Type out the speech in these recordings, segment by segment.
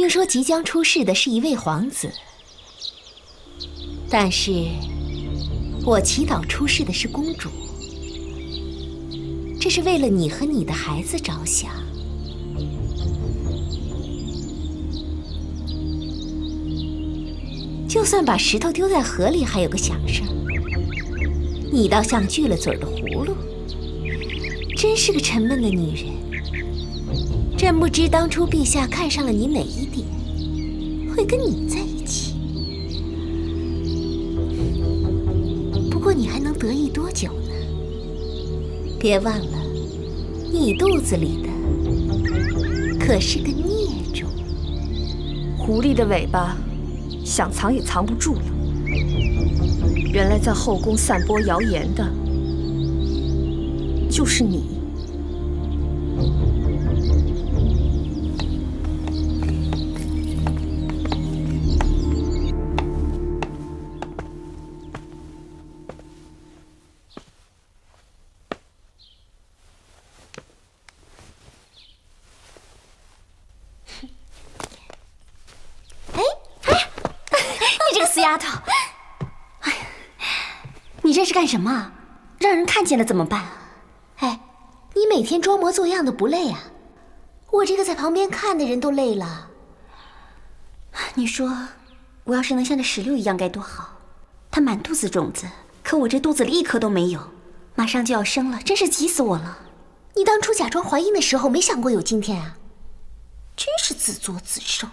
听说即将出世的是一位皇子，但是我祈祷出世的是公主，这是为了你和你的孩子着想。就算把石头丢在河里还有个响声，你倒像锯了嘴的葫芦，真是个沉闷的女人。真不知当初陛下看上了你哪一点，会跟你在一起。不过你还能得意多久呢？别忘了，你肚子里的可是个孽种。狐狸的尾巴，想藏也藏不住了。原来在后宫散播谣言的，就是你。死丫头！哎呀，你这是干什么？让人看见了怎么办？哎，你每天装模作样的不累啊？我这个在旁边看的人都累了。你说，我要是能像这石榴一样该多好！它满肚子种子，可我这肚子里一颗都没有，马上就要生了，真是急死我了。你当初假装怀孕的时候，没想过有今天啊？真是自作自受！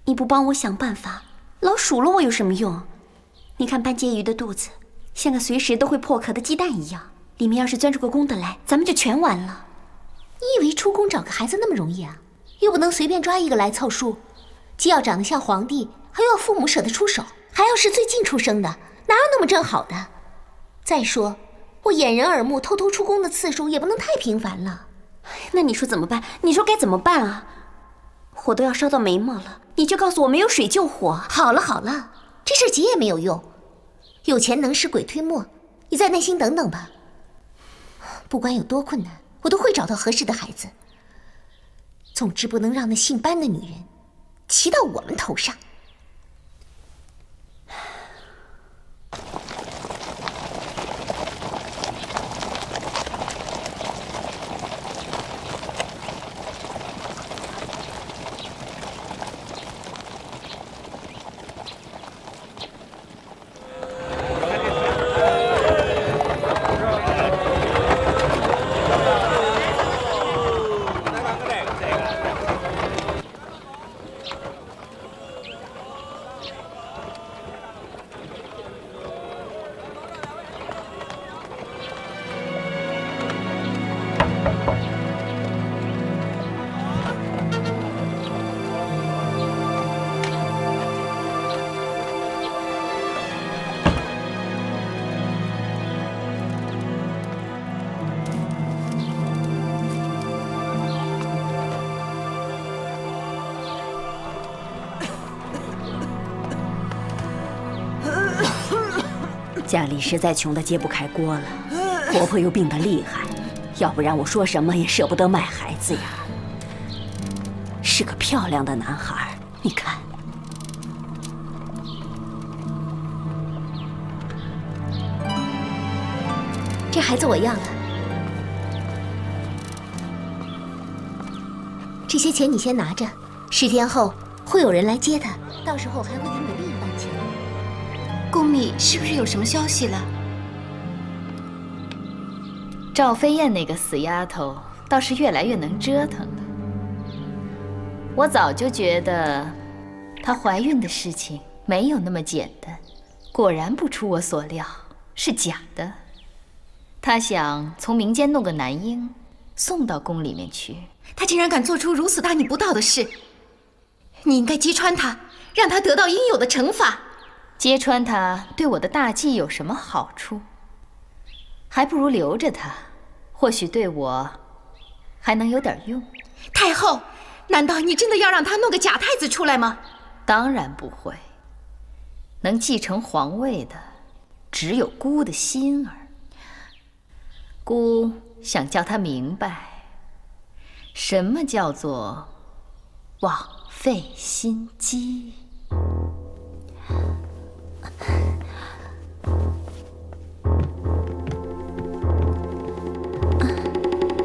你不帮我想办法，老数落我有什么用？你看班婕妤的肚子，像个随时都会破壳的鸡蛋一样，里面要是钻出个公的来，咱们就全完了。你以为出宫找个孩子那么容易啊？又不能随便抓一个来凑数，既要长得像皇帝，还要父母舍得出手，还要是最近出生的，哪有那么正好的？再说，我掩人耳目偷偷出宫的次数也不能太频繁了。那你说怎么办？你说该怎么办啊？火都要烧到眉毛了，你却告诉我没有水救火。好了好了，这事急也没有用，有钱能使鬼推磨，你再耐心等等吧。不管有多困难，我都会找到合适的孩子。总之不能让那姓班的女人骑到我们头上。家里实在穷得揭不开锅了，婆婆又病得厉害，要不然我说什么也舍不得卖孩子呀。是个漂亮的男孩，你看。这孩子我要了，这些钱你先拿着，10天后会有人来接他，到时候还会给你另一半钱。宫里是不是有什么消息了？赵飞燕那个死丫头倒是越来越能折腾了。我早就觉得她怀孕的事情没有那么简单，果然不出我所料，是假的。她想从民间弄个男婴送到宫里面去。她竟然敢做出如此大逆不道的事，你应该揭穿她，让她得到应有的惩罚。揭穿他对我的大计有什么好处？还不如留着他，或许对我还能有点用。太后，难道你真的要让他弄个假太子出来吗？当然不会。能继承皇位的只有姑的心儿。姑想叫他明白，什么叫做枉费心机。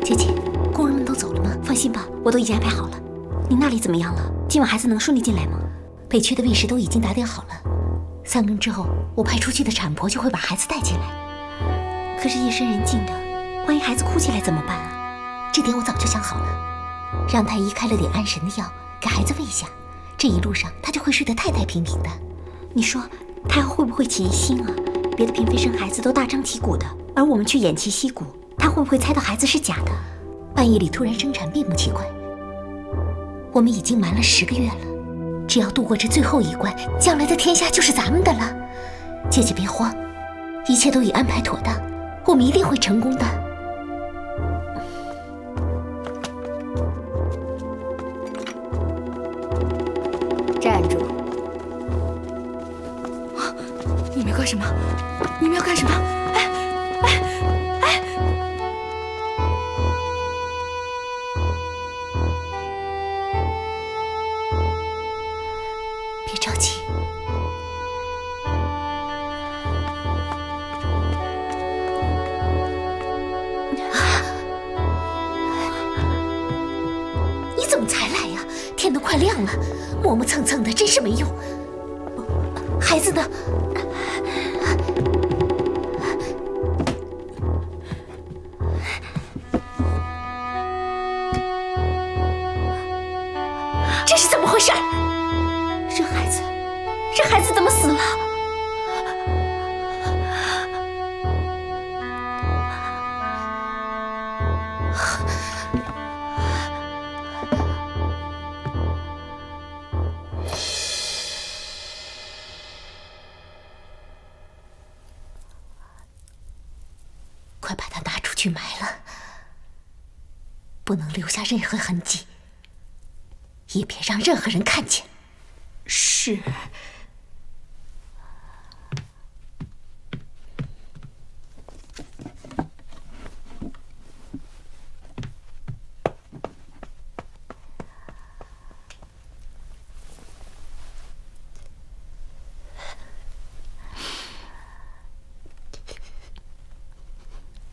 姐姐，工人们都走了吗？放心吧，我都已经安排好了。你那里怎么样了？今晚孩子能顺利进来吗？北区的卫士都已经打点好了，3更之后，我派出去的产婆就会把孩子带进来。可是夜深人静的，万一孩子哭起来怎么办啊？这点我早就想好了，让太医开了点安神的药给孩子喂下，这一路上他就会睡得太平平的。你说他会不会起疑心啊？别的嫔妃生孩子都大张旗鼓的，而我们却偃旗息鼓，他会不会猜到孩子是假的？半夜里突然生产并不奇怪。我们已经瞒了10个月了，只要度过这最后一关，将来的天下就是咱们的了。姐姐别慌，一切都已安排妥当，我们一定会成功的。站住！你们要干什么？你们要干什么？别着急，你怎么才来呀？天都快亮了，磨磨蹭蹭的真是没用。孩子呢？这是怎么回事？这孩子怎么死了？快把它拿出去埋了，不能留下任何痕迹，也别让任何人看见。是。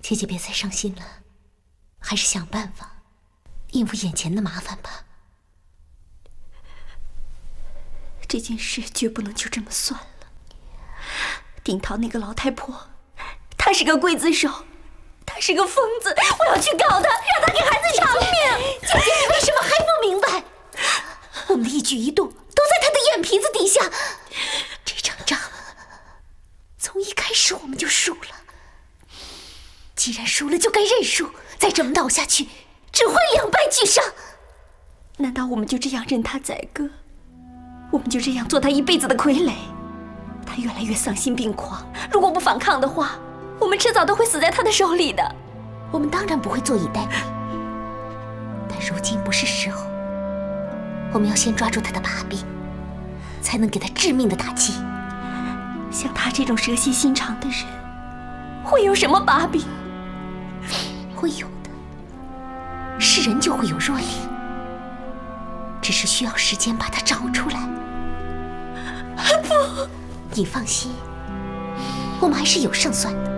姐姐别再伤心了，还是想办法应付眼前的麻烦吧。这件事绝不能就这么算了。丁桃那个老太婆，她是个刽子手，她是个疯子，我要去告她，让她给孩子偿命。姐姐，你为什么还不明白？我们的一举一动都在她的眼皮子底下。这场仗从一开始我们就输了，既然输了就该认输，再这么闹下去只会两败俱伤。难道我们就这样任她宰割？我们就这样做她一辈子的傀儡？她越来越丧心病狂，如果不反抗的话，我们迟早都会死在她的手里的。我们当然不会坐以待毙，但如今不是时候，我们要先抓住她的把柄，才能给她致命的打击。像她这种蛇蝎心肠的人，会有什么把柄？会有的，是人就会有弱点，只是需要时间把它找出来。不，你放心，我们还是有胜算的。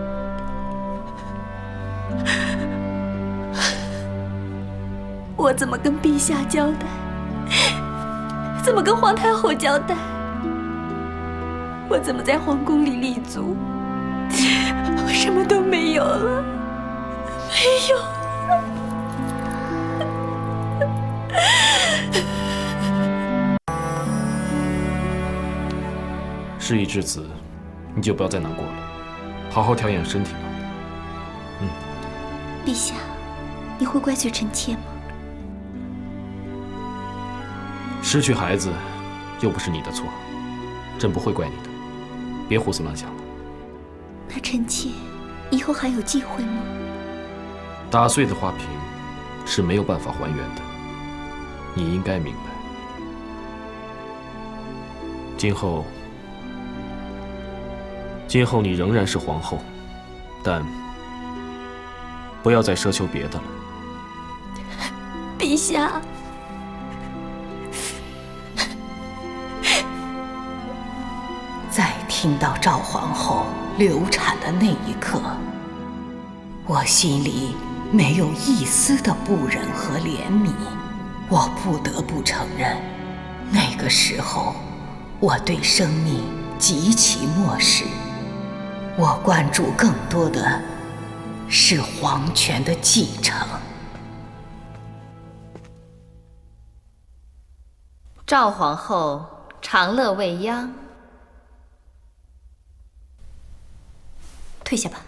我怎么跟陛下交代？怎么跟皇太后交代？我怎么在皇宫里立足？我什么都没有了，没有了。事已至此，你就不要再难过了，好好调养身体吧。陛下，你会怪罪臣妾吗？失去孩子，又不是你的错，朕不会怪你的，别胡思乱想了。那臣妾以后还有机会吗？打碎的花瓶是没有办法还原的，你应该明白。今后你仍然是皇后，但不要再奢求别的了。陛下，再听到赵皇后流产的那一刻，我心里没有一丝的不忍和怜悯。我不得不承认，那个时候我对生命极其漠视，我关注更多的是皇权的继承。赵皇后长乐未央，退下吧。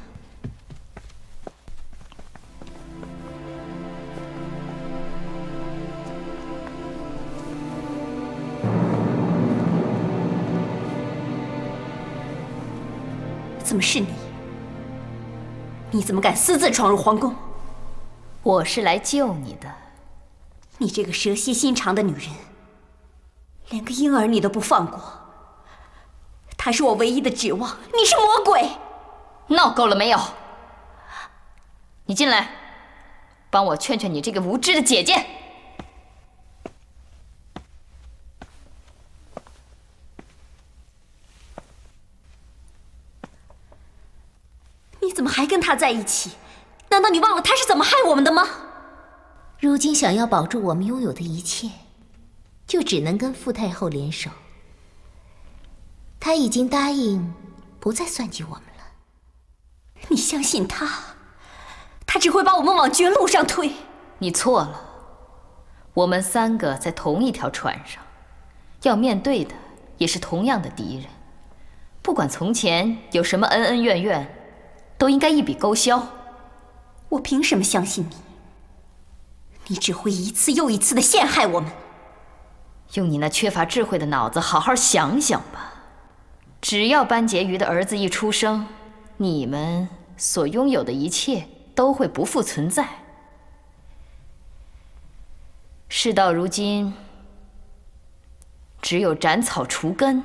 怎么是你？你怎么敢私自闯入皇宫？我是来救你的。你这个蛇蝎心肠的女人，连个婴儿你都不放过。他是我唯一的指望，你是魔鬼！闹够了没有？你进来，帮我劝劝你这个无知的姐姐。你怎么还跟他在一起？难道你忘了他是怎么害我们的吗？如今想要保住我们拥有的一切，就只能跟傅太后联手。他已经答应不再算计我们了。你相信他？他只会把我们往绝路上推。你错了，我们3个在同一条船上，要面对的也是同样的敌人。不管从前有什么恩恩怨怨，都应该一笔勾销。我凭什么相信你？你只会一次又一次地陷害我们。用你那缺乏智慧的脑子好好想想吧。只要班婕妤的儿子一出生，你们所拥有的一切都会不复存在。事到如今，只有斩草除根，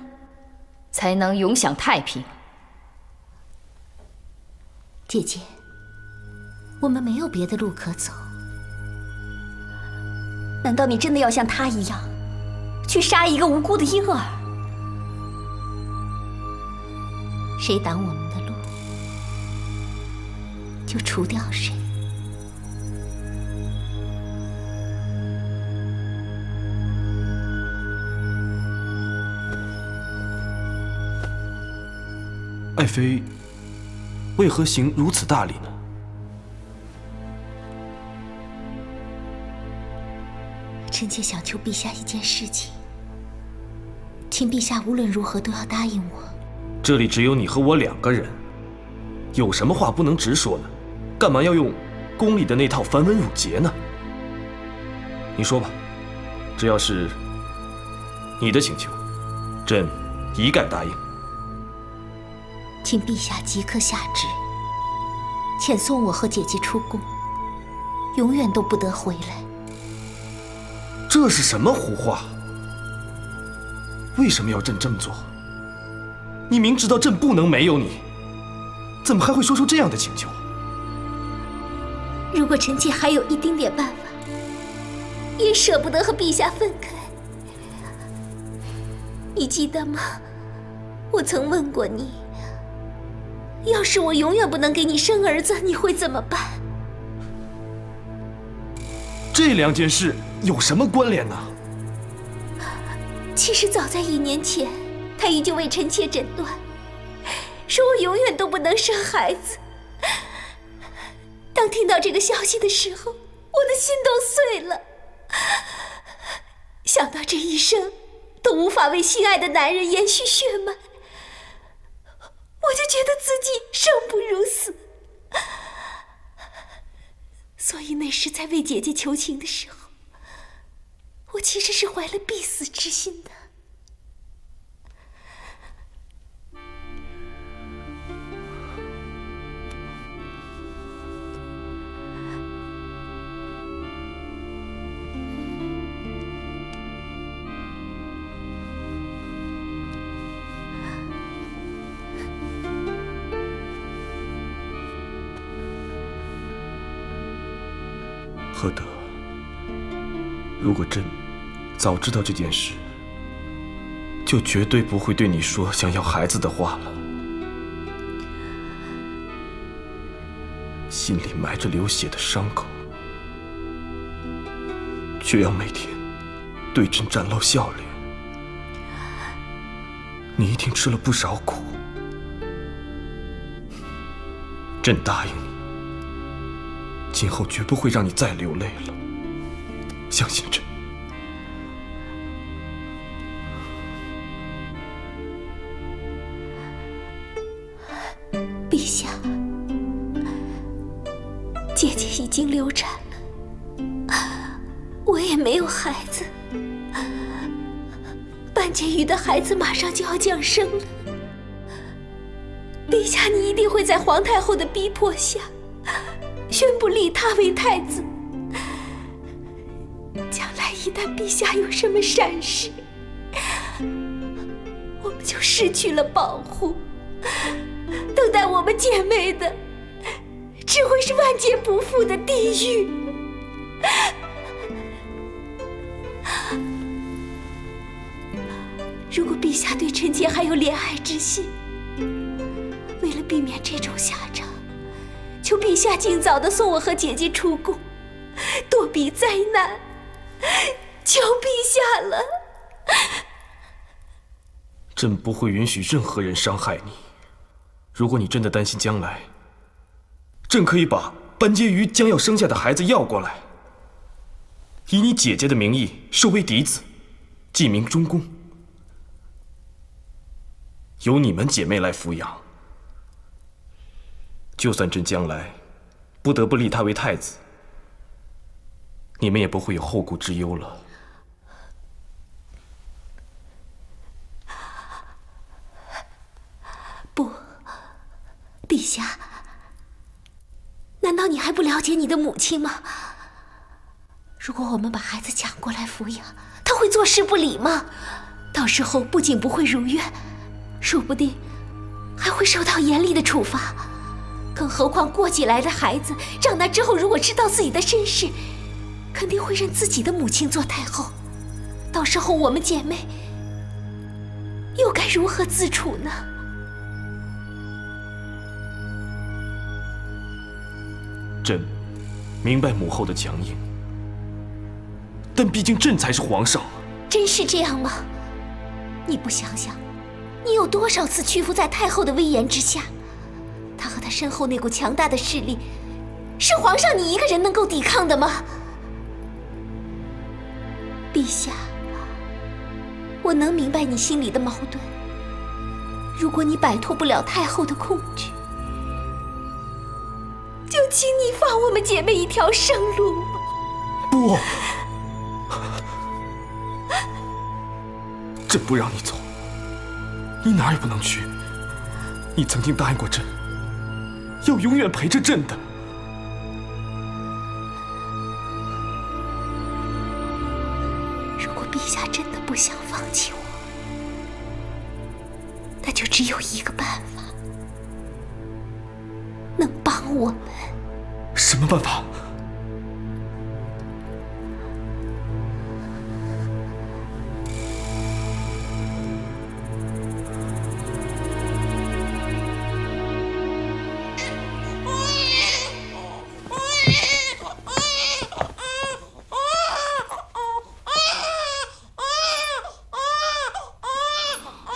才能永享太平。姐姐，我们没有别的路可走。难道你真的要像他一样，去杀一个无辜的婴儿？谁挡我们的路，就除掉谁。爱妃为何行如此大礼呢？臣妾想求陛下一件事情，请陛下无论如何都要答应我。这里只有你和我2个人，有什么话不能直说呢？干嘛要用宫里的那套繁文缛节呢？你说吧，只要是你的请求，朕一概答应。请陛下即刻下旨，遣送我和姐姐出宫，永远都不得回来。这是什么胡话？为什么要朕这么做？你明知道朕不能没有你，怎么还会说出这样的请求？如果臣妾还有一丁点办法，也舍不得和陛下分开。你记得吗？我曾问过你，要是我永远不能给你生儿子，你会怎么办？这2件事有什么关联呢？其实早在1年前，他已经为臣妾诊断，说我永远都不能生孩子。当听到这个消息的时候，我的心都碎了。想到这一生都无法为心爱的男人延续血脉，我就觉得自己生不如死。所以那时在为姐姐求情的时候，我其实是怀了必死之心的。何德，如果朕早知道这件事，就绝对不会对你说想要孩子的话了。心里埋着流血的伤口，却要每天对朕展露笑脸。你一定吃了不少苦。朕答应你，今后绝不会让你再流泪了。相信朕。陛下，姐姐已经流产了，我也没有孩子。半截鱼的孩子马上就要降生了，陛下，你一定会在皇太后的逼迫下，宣布立他为太子。将来一旦陛下有什么闪失，我们就失去了保护，等待我们姐妹的，只会是万劫不复的地狱。如果陛下对臣妾还有怜爱之心，为了避免这种下场，求陛下尽早的送我和姐姐出宫，躲避灾难，求陛下了。朕不会允许任何人伤害你。如果你真的担心将来，朕可以把班婕妤将要生下的孩子要过来，以你姐姐的名义收为嫡子，记名中宫，由你们姐妹来抚养。就算朕将来不得不立他为太子，你们也不会有后顾之忧了。不，陛下，难道你还不了解你的母亲吗？如果我们把孩子抢过来抚养，她会坐视不理吗？到时候不仅不会如愿，说不定还会受到严厉的处罚。更何况过继来的孩子长大之后，如果知道自己的身世，肯定会认自己的母亲做太后。到时候我们姐妹又该如何自处呢？朕明白母后的强硬，但毕竟朕才是皇上。真是这样吗？你不想想，你有多少次屈服在太后的威严之下？她和她身后那股强大的势力，是皇上你一个人能够抵抗的吗？陛下，我能明白你心里的矛盾。如果你摆脱不了太后的控制，就请你放我们姐妹一条生路吧。不，朕不让你走，你哪儿也不能去。你曾经答应过朕，要永远陪着朕的。如果陛下真的不想放弃我，那就只有一个办法，能帮我们。什么办法？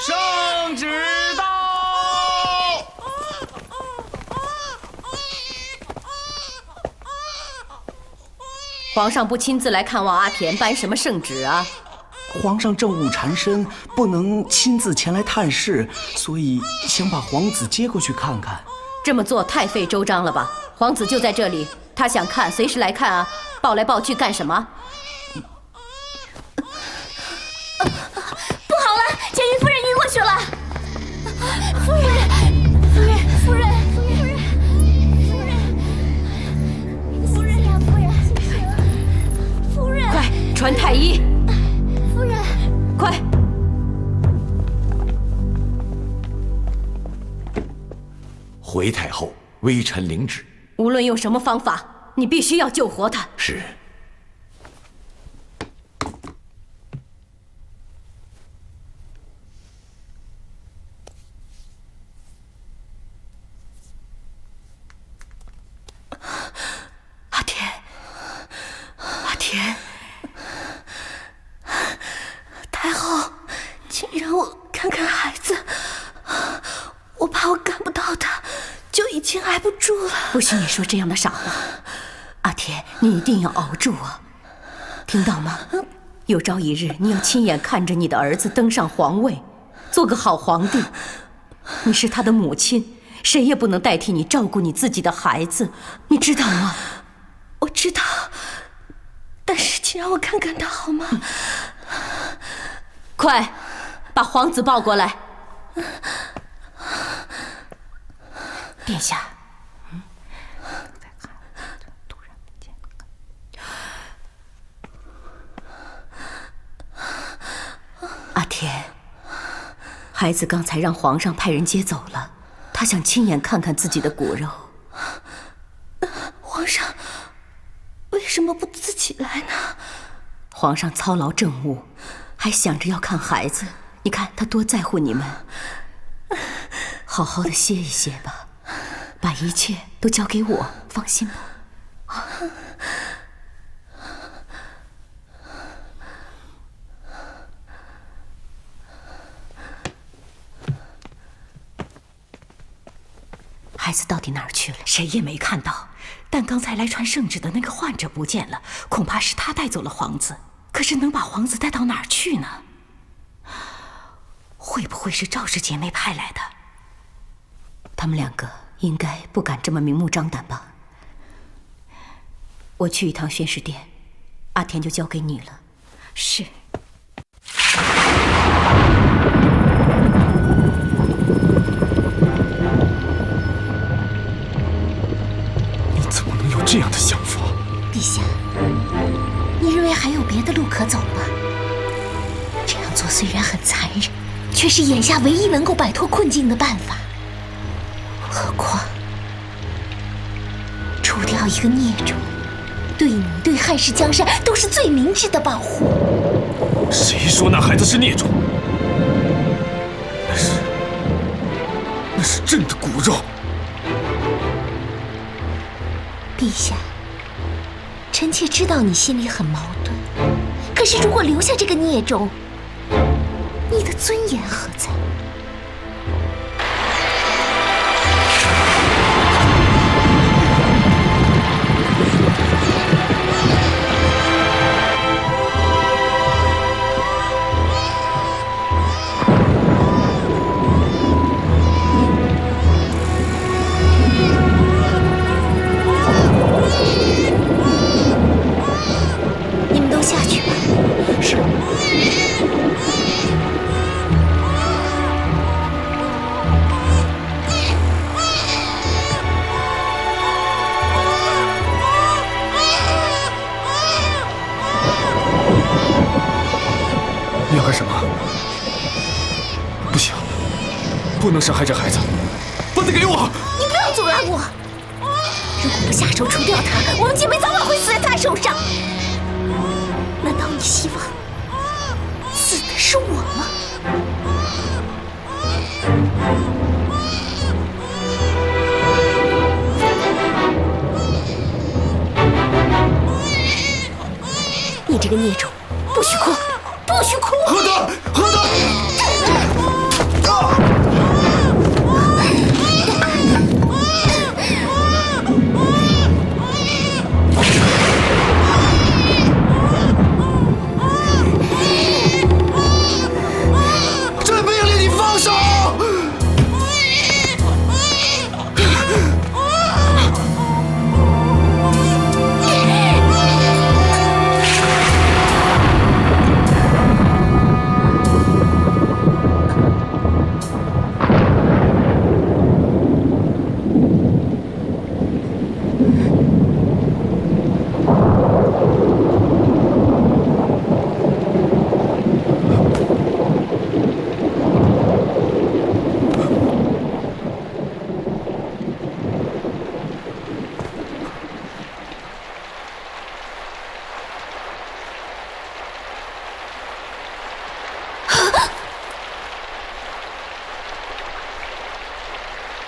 圣旨到！皇上不亲自来看望阿田，颁什么圣旨啊？皇上政务缠身，不能亲自前来探视，所以想把皇子接过去看看。这么做太费周章了吧？皇子就在这里，他想看随时来看啊，抱来抱去干什么？不好了，简云夫人晕过去了。夫人，夫人，夫人，夫人，夫人呀，夫人，夫人，快传太医！夫人，快！回太后，微臣领旨。无论用什么方法，你必须要救活他。是。看看孩子，我怕我赶不到他，就已经挨不住了。不许你说这样的傻话，阿田，你一定要熬住啊，听到吗？有朝一日，你要亲眼看着你的儿子登上皇位，做个好皇帝。你是他的母亲，谁也不能代替你照顾你自己的孩子，你知道吗？我知道，但是请让我看看他好吗？快，把皇子抱过来。殿下，阿田，孩子刚才让皇上派人接走了，他想亲眼看看自己的骨肉。皇上为什么不自己来呢？皇上操劳政务，还想着要看孩子，你看他多在乎你们。好好的歇一歇吧，把一切都交给我，放心吧。孩子到底哪儿去了？谁也没看到。但刚才来传圣旨的那个患者不见了，恐怕是他带走了皇子。可是能把皇子带到哪儿去呢？会不会是赵氏姐妹派来的？他们两个应该不敢这么明目张胆吧？我去一趟宣誓殿，阿田就交给你了。是。怎么能有这样的想法？陛下，你认为还有别的路可走吗？这样做虽然很残忍，却是眼下唯一能够摆脱困境的办法。何况，除掉一个孽种，对你、对汉室江山都是最明智的保护。谁说那孩子是孽种？那是朕的骨肉。陛下，臣妾知道你心里很矛盾，可是如果留下这个孽种，你的尊严何在？你要干什么？不行，不能伤害这孩子，把他给我！你不要阻拦我！如果不下手除掉他，我们姐妹早晚会死在他手上。难道你希望死的是我吗？你这个孽种，不许哭！不许哭！何德，何德！朕命令你放手！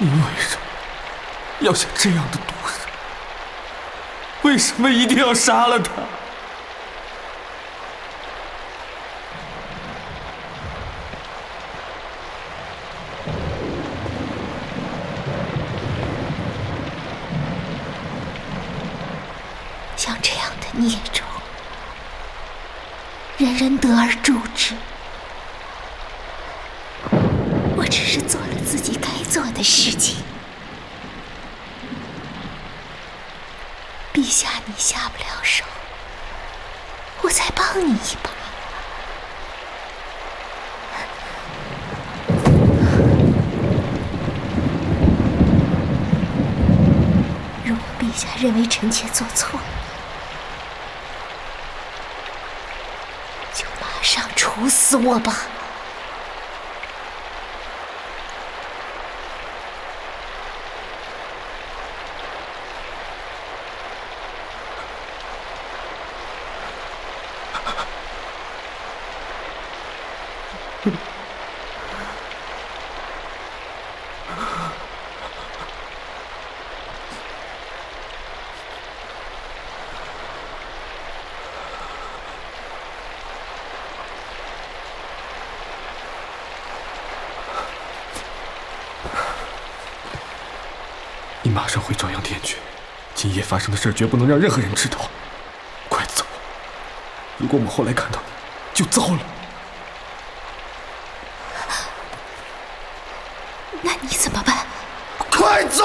你为什么要下这样的毒手？为什么一定要杀了他？孽种，人人得而诛之。我只是做了自己该做的事情。陛下，你下不了手，我再帮你一把。如果陛下认为臣妾做错了，就马上处死我吧。你马上回朝阳殿去，今夜发生的事绝不能让任何人知道。快走！如果我们后来看到你，就糟了。那你怎么办？快走！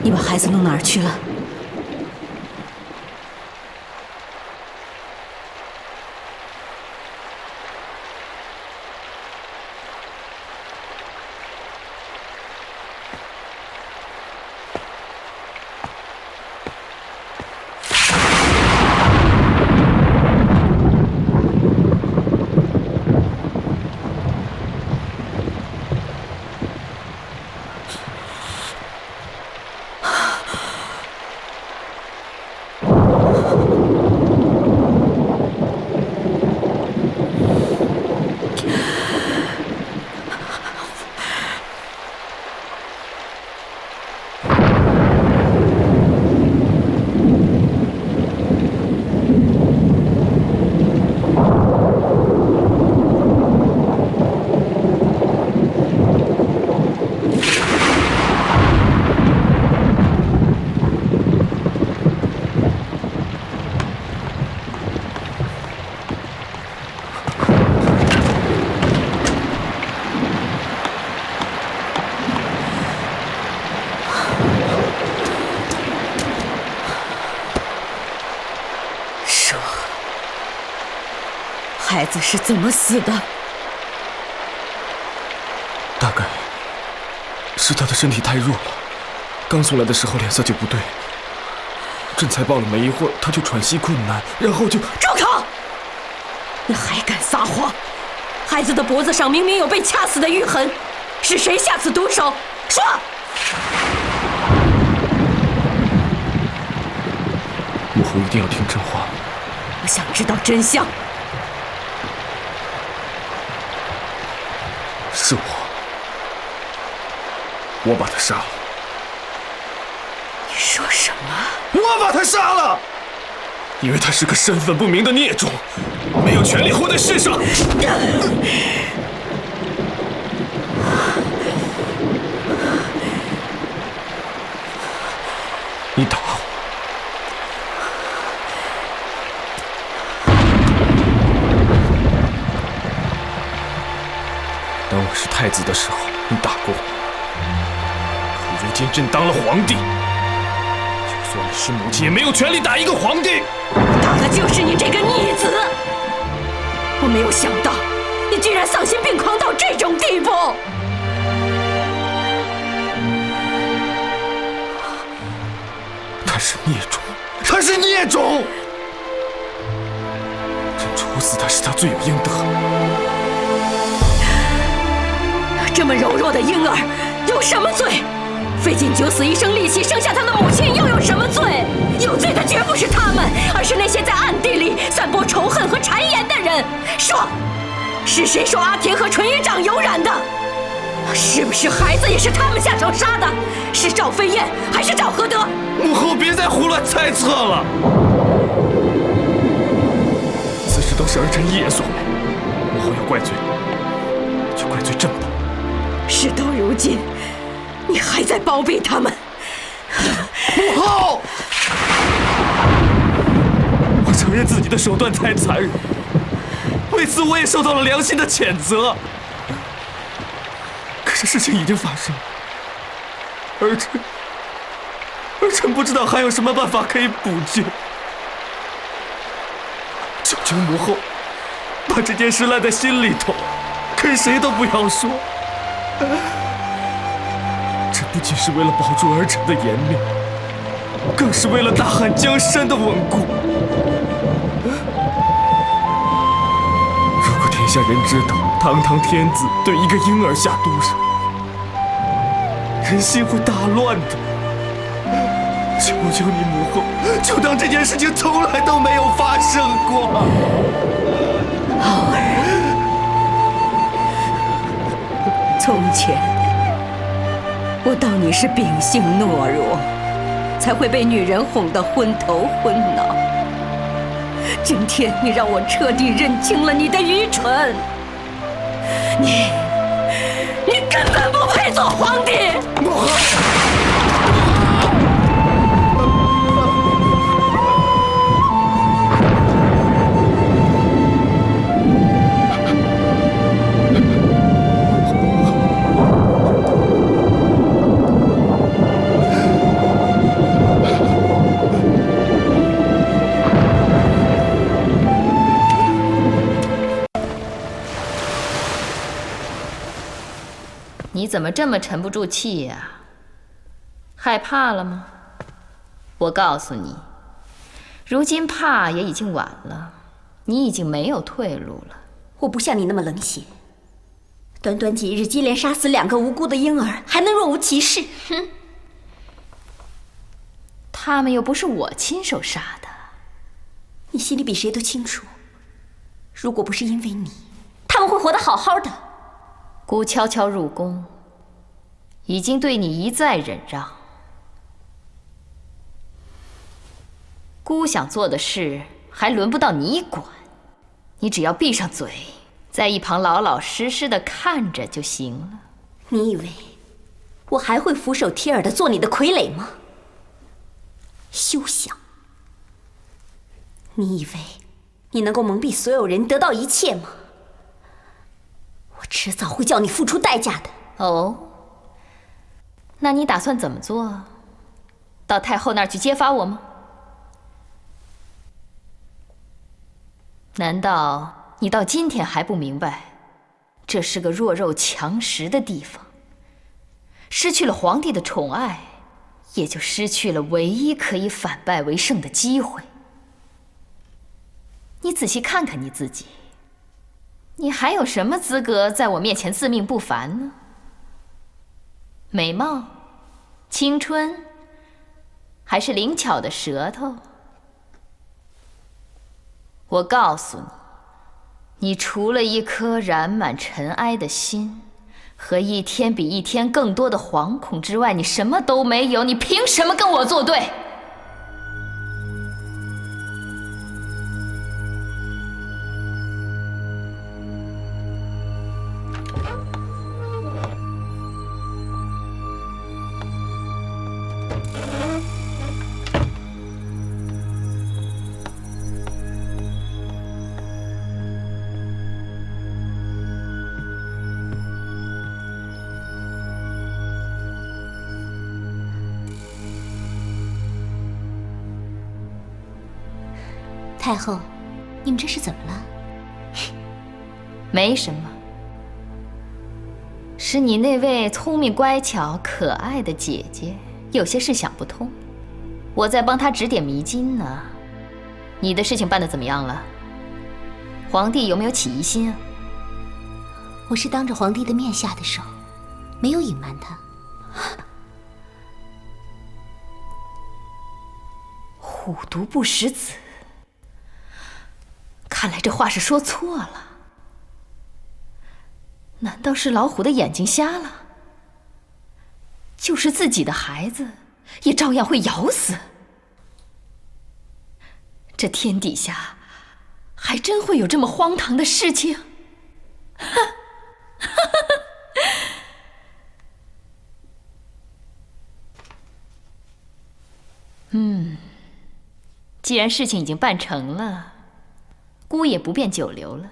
你把孩子弄哪儿去了？孩子是怎么死的？大概是他的身体太弱了，刚送来的时候脸色就不对，朕才抱了没一会儿，他就喘息困难，然后就……住口！你还敢撒谎！孩子的脖子上明明有被掐死的淤痕，是谁下此毒手？说！母后一定要听朕话。我想知道真相。是我把他杀了。你说什么？我把他杀了，因为他是个身份不明的孽种，没有权利活在世上。你打我！当我是太子的时候，你打过我。可如今朕当了皇帝，就算你是母亲，也没有权利打一个皇帝。打的就是你这个逆子！我没有想到，你居然丧心病狂到这种地步！他是孽种，他是孽种！罪有应得。这么柔弱的婴儿有什么罪？费尽九死一生力气生下他的母亲又有什么罪？有罪的绝不是他们，而是那些在暗地里散播仇恨和谗言的人。说，是谁说阿田和纯元长有染的？是不是孩子也是他们下手杀的？是赵飞燕还是赵合德？母后别再胡乱猜测了，此事都是儿臣一言所为。母后要怪罪，就怪罪朕吧。事到如今，你还在包庇他们。母后，我承认自己的手段太残忍，为此我也受到了良心的谴责。可是事情已经发生，儿臣不知道还有什么办法可以补救。求求母后，把这件事烂在心里头，跟谁都不要说。这不仅是为了保住儿臣的颜面，更是为了大汉江山的稳固。如果天下人知道堂堂天子对一个婴儿下毒手，人心会大乱的。求求你母后，就当这件事情从来都没有发生过。浩儿，从前我道你是秉性懦弱，才会被女人哄得昏头昏脑。今天你让我彻底认清了你的愚蠢，你根本不配做皇帝。母后。你怎么这么沉不住气呀？害怕了吗？我告诉你，如今怕也已经晚了，你已经没有退路了。我不像你那么冷血，短短几日接连杀死2个无辜的婴儿，还能若无其事？哼！他们又不是我亲手杀的。你心里比谁都清楚，如果不是因为你，他们会活得好好的。姑悄悄入宫，已经对你一再忍让。姑想做的事还轮不到你管，你只要闭上嘴，在一旁老老实实的看着就行了。你以为我还会俯首帖耳的做你的傀儡吗？休想！你以为你能够蒙蔽所有人，得到一切吗？我迟早会叫你付出代价的。哦，那你打算怎么做？到太后那儿去揭发我吗？难道你到今天还不明白，这是个弱肉强食的地方？失去了皇帝的宠爱，也就失去了唯一可以反败为胜的机会。你仔细看看你自己，你还有什么资格在我面前自命不凡呢？美貌、青春，还是灵巧的舌头？我告诉你，你除了一颗染满尘埃的心和一天比一天更多的惶恐之外，你什么都没有。你凭什么跟我作对？太后，你们这是怎么了？没什么，是你那位聪明乖巧可爱的姐姐有些事想不通，我在帮她指点迷津呢。你的事情办得怎么样了？皇帝有没有起疑心啊？我是当着皇帝的面下的手，没有隐瞒他。虎毒不食子，看来这话是说错了。难道是老虎的眼睛瞎了？就是自己的孩子，也照样会咬死。这天底下，还真会有这么荒唐的事情？既然事情已经办成了，姑也不便久留了。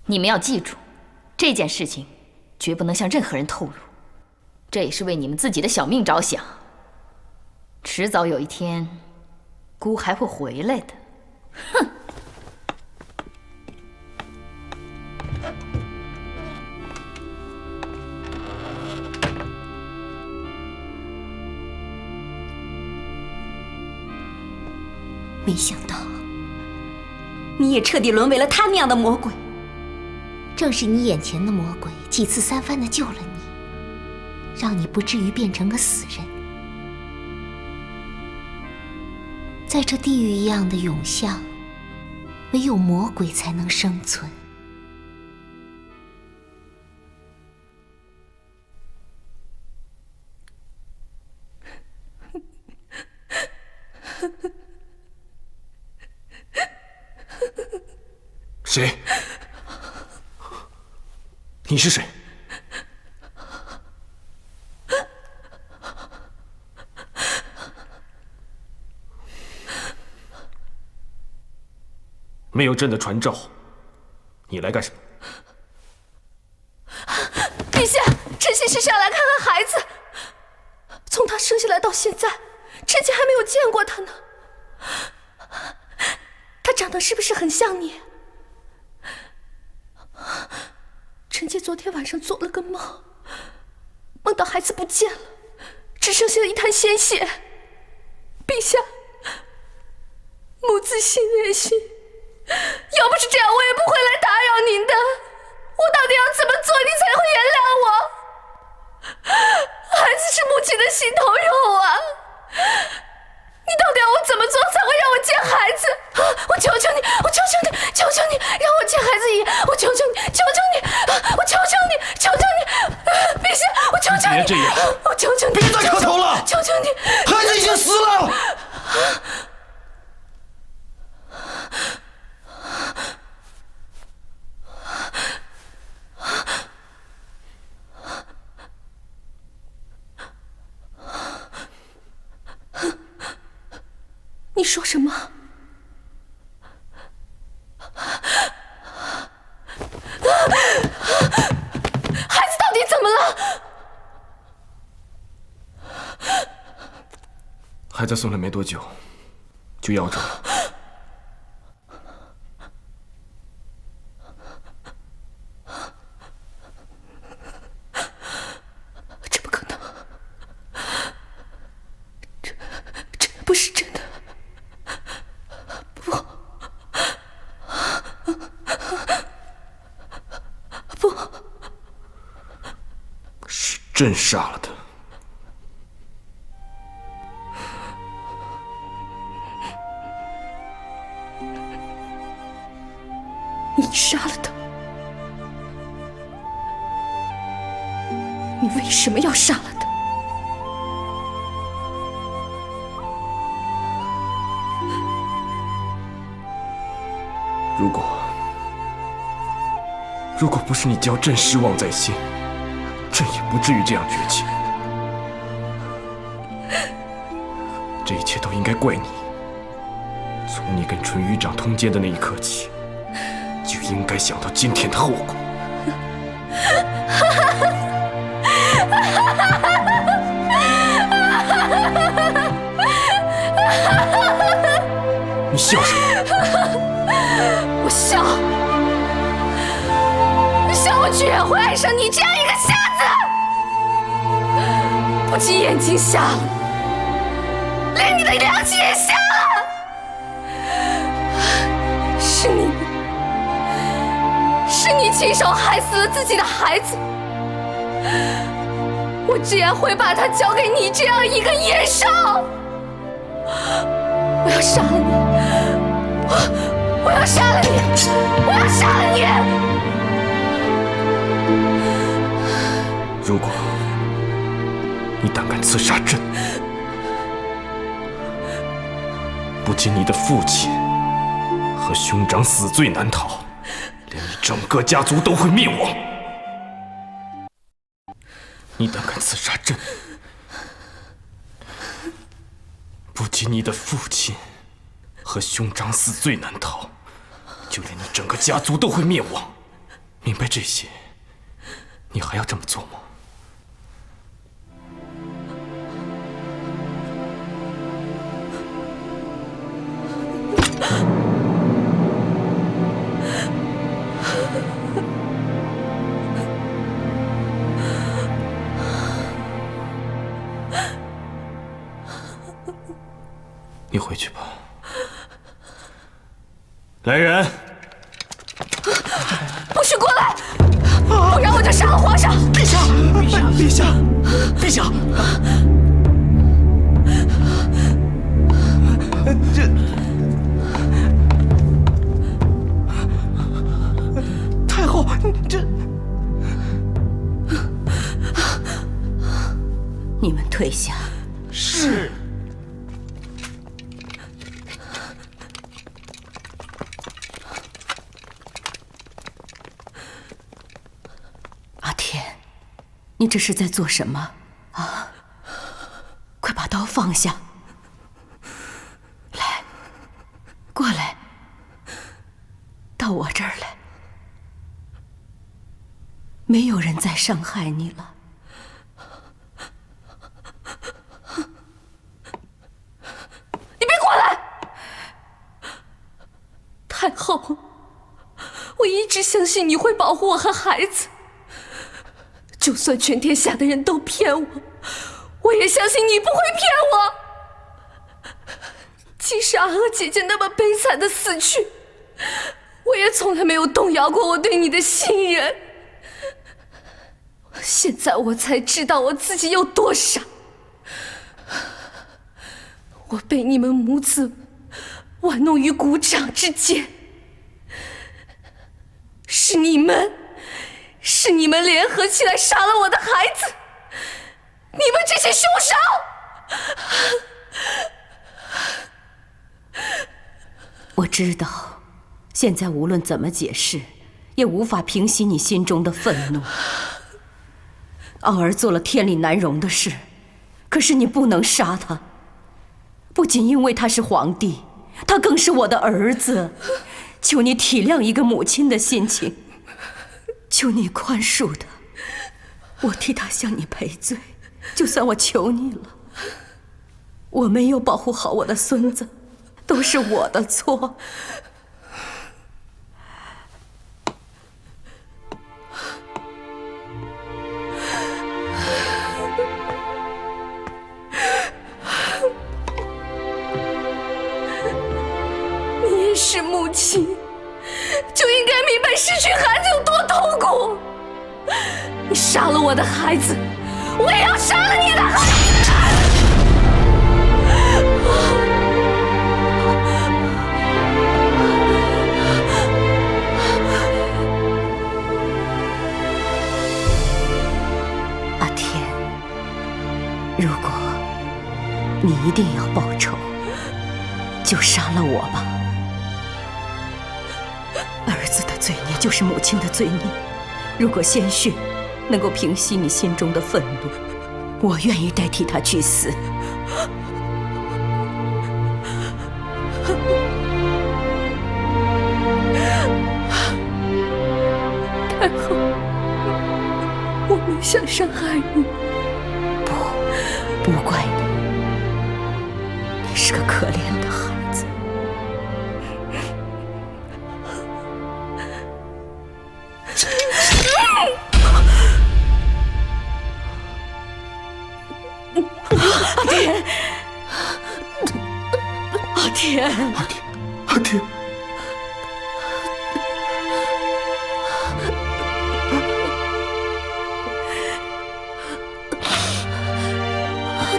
你们要记住，这件事情绝不能向任何人透露，这也是为你们自己的小命着想。迟早有一天，姑还会回来的。哼！没想到，你也彻底沦为了他那样的魔鬼。正是你眼前的魔鬼几次三番的救了你，让你不至于变成个死人。在这地狱一样的永巷，唯有魔鬼才能生存。谁？你是谁？没有朕的传召，你来干什么？陛下，臣妾是上来看看孩子。从他生下来到现在，臣妾还没有见过他呢。他长得是不是很像你？臣妾昨天晚上做了个梦，梦到孩子不见了，只剩下了一滩鲜血。陛下，母子心连心，要不是这样，我也不会来打扰您的。我到底要怎么做，您才会原谅我？孩子是母亲的心头肉啊！你到底要我怎么做才会让我见孩子？我求求你，我求求你，求求你，让我见孩子一眼！我求求你，求求你，我求求你，求求你，陛下，我求求你，别这样，我求求你，别再磕头了，求求你，孩子已经死了。你说什么？孩子到底怎么了？孩子送来没多久，就夭折了。这不可能，这不是真的。朕杀了他。你杀了他？你为什么要杀了他？如果不是你教朕失望在心，朕也不至于这样绝情。这一切都应该怪你。从你跟淳于长通奸的那一刻起，就应该想到今天的后果。你笑什么？我笑。你笑我居然会爱上你这样一个瞎子！不仅眼睛瞎了，连你的良心也瞎了。是你亲手害死了自己的孩子，我竟然会把他交给你这样一个野兽！我要杀了你！我要杀了你！我要杀了你！如果你胆敢刺杀朕，不仅你的父亲和兄长死罪难逃，连你整个家族都会灭亡。你胆敢刺杀朕，不仅你的父亲和兄长死罪难逃，就连你整个家族都会灭亡。明白这些，你还要这么做吗？你回去吧。来人！不许过来！不然我就杀了皇上！陛下，陛下，陛下！太后，你们退下。是。你这是在做什么啊？快把刀放下！来，过来，到我这儿来。没有人再伤害你了。你别过来！太后，我一直相信你会保护我和孩子。就算全天下的人都骗我，我也相信你不会骗我。即使阿娥姐姐那么悲惨的死去，我也从来没有动摇过我对你的信任。现在我才知道我自己有多傻，我被你们母子玩弄于股掌之间。是你们联合起来杀了我的孩子！你们这些凶手！我知道，现在无论怎么解释，也无法平息你心中的愤怒。傲儿做了天理难容的事，可是你不能杀他。不仅因为他是皇帝，他更是我的儿子。求你体谅一个母亲的心情。求你宽恕他，我替他向你赔罪，就算我求你了。我没有保护好我的孙子，都是我的错。你也是母亲，就应该明白失去孩子有多痛苦。你杀了我的孩子，我也要杀了你的孩子！阿天，如果你一定要报仇，就杀了我吧。儿子的罪孽就是母亲的罪孽，如果鲜血能够平息你心中的愤怒，我愿意代替他去死。太后，我没想伤害你。不怪你，你是个可怜的孩子。天，阿爹，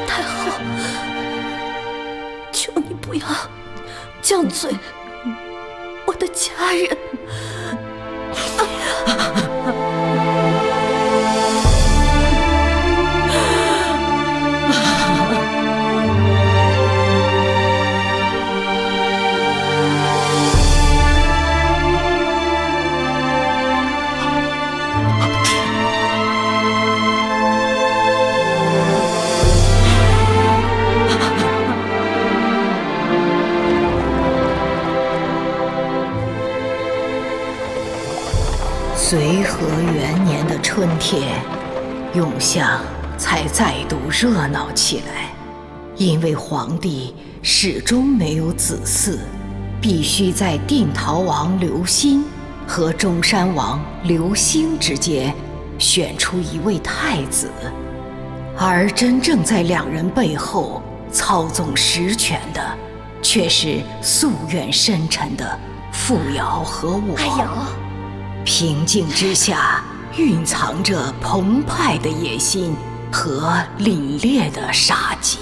太后，求你不要降罪我的家人。随和元年的春天，永巷才再度热闹起来。因为皇帝始终没有子嗣，必须在定陶王刘欣和中山王刘兴之间选出一位太子，而真正在两人背后操纵实权的，却是夙愿深沉的傅瑶和我。哎呦！平静之下蕴藏着澎湃的野心和凛冽的杀机。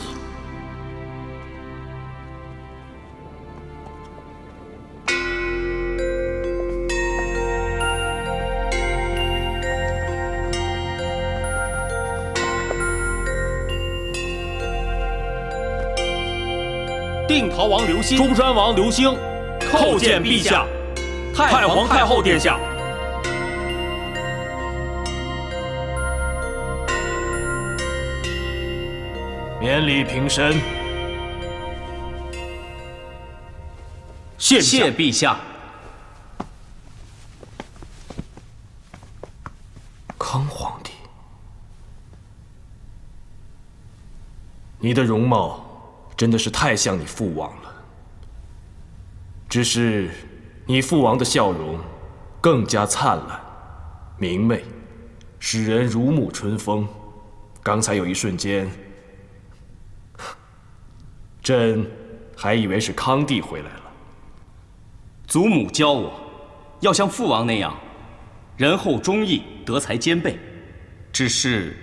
定陶王刘欣、中山王刘兴叩见陛下，太皇太后殿下。免礼平身。谢陛下。康皇帝，你的容貌真的是太像你父王了。只是你父王的笑容更加灿烂、明媚，使人如沐春风。刚才有一瞬间，朕还以为是康帝回来了。祖母教我，要像父王那样，仁厚忠义，德才兼备。只是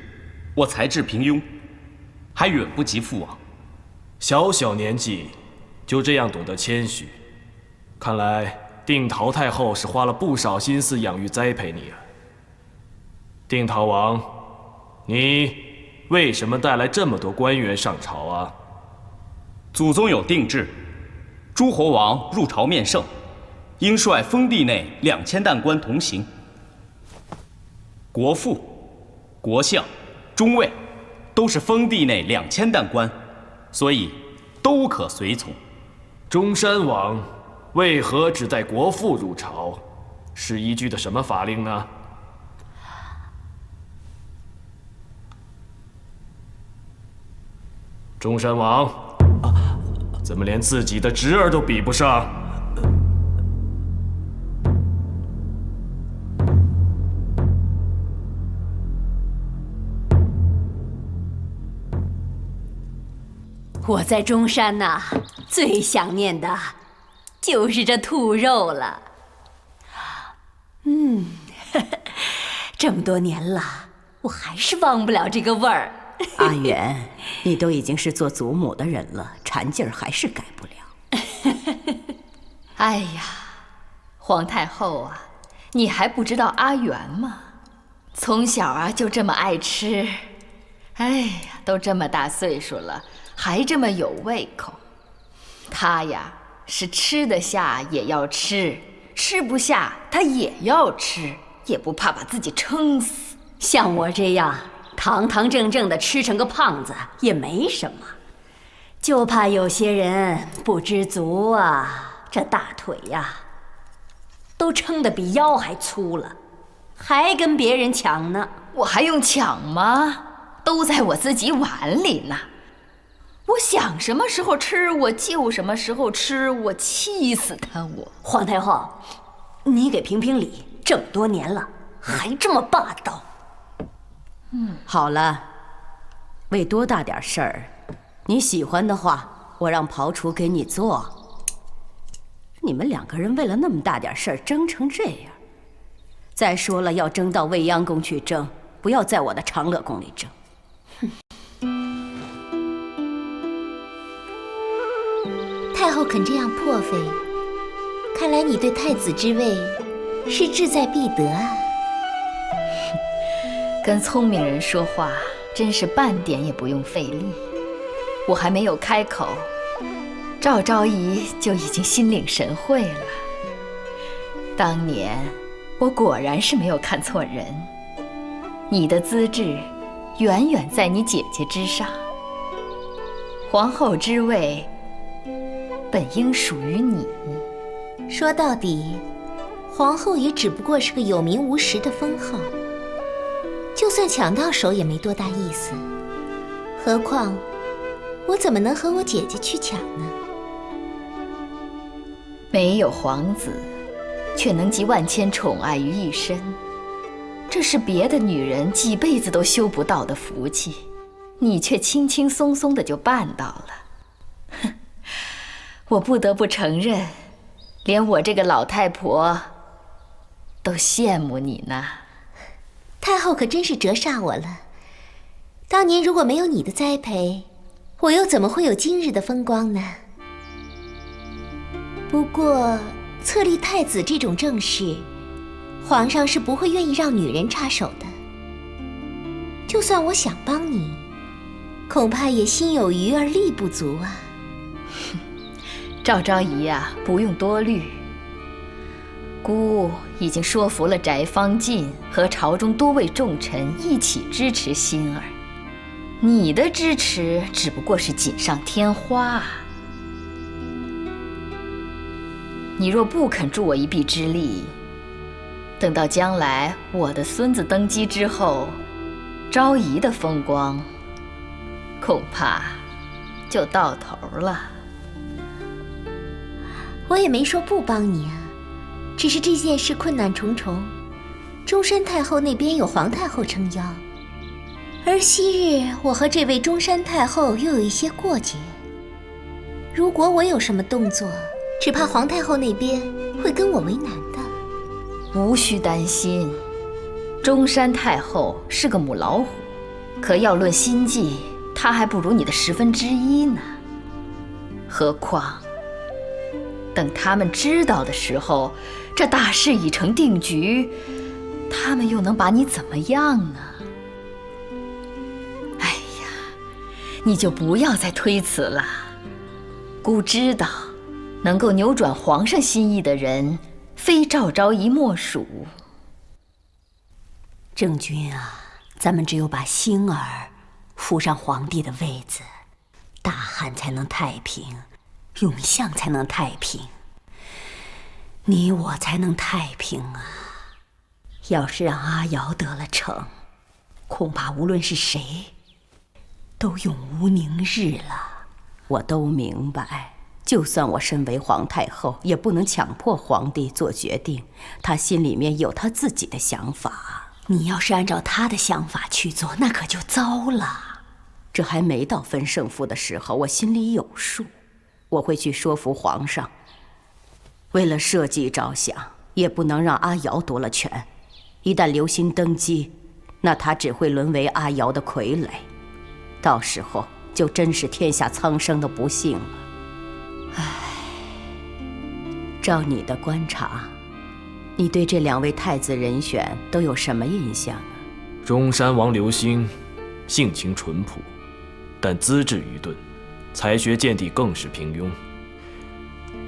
我才智平庸，还远不及父王。小小年纪就这样懂得谦虚，看来定陶太后是花了不少心思养育栽培你啊。定陶王，你为什么带来这么多官员上朝啊？祖宗有定制，诸侯王入朝面圣，应率封地内2000担官同行。国父、国相、中尉都是封地内2000担官，所以都可随从。中山王为何只带国父入朝？是依据的什么法令呢？中山王，怎么连自己的侄儿都比不上？我在中山呐，最想念的就是这兔肉了。这么多年了，我还是忘不了这个味儿。阿元，你都已经是做祖母的人了，馋劲儿还是改不了。哎呀，皇太后啊，你还不知道阿元吗？从小啊就这么爱吃，哎呀，都这么大岁数了，还这么有胃口。他呀是吃得下也要吃，吃不下他也要吃，也不怕把自己撑死。像我这样堂堂正正的吃成个胖子也没什么，就怕有些人不知足啊，这大腿呀，都撑得比腰还粗了，还跟别人抢呢。我还用抢吗？都在我自己碗里呢。我想什么时候吃我就什么时候吃，我气死他我。皇太后，你给评评理，这么多年了还这么霸道。好了，为多大点事儿，你喜欢的话，我让庖厨给你做。你们两个人为了那么大点事儿争成这样。再说了，要争到未央宫去争，不要在我的长乐宫里争。太后肯这样破费，看来你对太子之位是志在必得啊。跟聪明人说话，真是半点也不用费力。我还没有开口，赵昭仪就已经心领神会了。当年我果然是没有看错人，你的资质远远在你姐姐之上，皇后之位本应属于你。说到底，皇后也只不过是个有名无实的封号，就算抢到手也没多大意思。何况我怎么能和我姐姐去抢呢？没有皇子，却能集万千宠爱于一身，这是别的女人几辈子都修不到的福气，你却轻轻松松的就办到了。哼，我不得不承认，连我这个老太婆都羡慕你呢。太后可真是折煞我了。当年如果没有你的栽培，我又怎么会有今日的风光呢？不过册立太子这种正事，皇上是不会愿意让女人插手的。就算我想帮你，恐怕也心有余而力不足啊。赵昭仪啊，不用多虑。姑已经说服了翟方进和朝中多位重臣一起支持馨儿，你的支持只不过是锦上添花啊。你若不肯助我一臂之力，等到将来我的孙子登基之后，昭仪的风光恐怕就到头了。我也没说不帮你啊，只是这件事困难重重，中山太后那边有皇太后撑腰，而昔日我和这位中山太后又有一些过节，如果我有什么动作，只怕皇太后那边会跟我为难的。无需担心，中山太后是个母老虎，可要论心计，她还不如你的1/10呢。何况等他们知道的时候，这大事已成定局，他们又能把你怎么样呢？哎呀，你就不要再推辞了。姑知道，能够扭转皇上心意的人，非赵昭仪莫属。郑君啊，咱们只有把馨儿扶上皇帝的位子，大汉才能太平，永相才能太平，你我才能太平啊！要是让阿瑶得了逞，恐怕无论是谁，都永无宁日了。我都明白，就算我身为皇太后，也不能强迫皇帝做决定，他心里面有他自己的想法。你要是按照他的想法去做，那可就糟了。这还没到分胜负的时候，我心里有数。我会去说服皇上，为了社稷着想，也不能让阿瑶夺了权。一旦刘欣登基，那他只会沦为阿瑶的傀儡，到时候就真是天下苍生的不幸了。唉，照你的观察，你对这2位太子人选都有什么印象啊？中山王刘欣性情淳朴，但资质愚钝，才学见地更是平庸。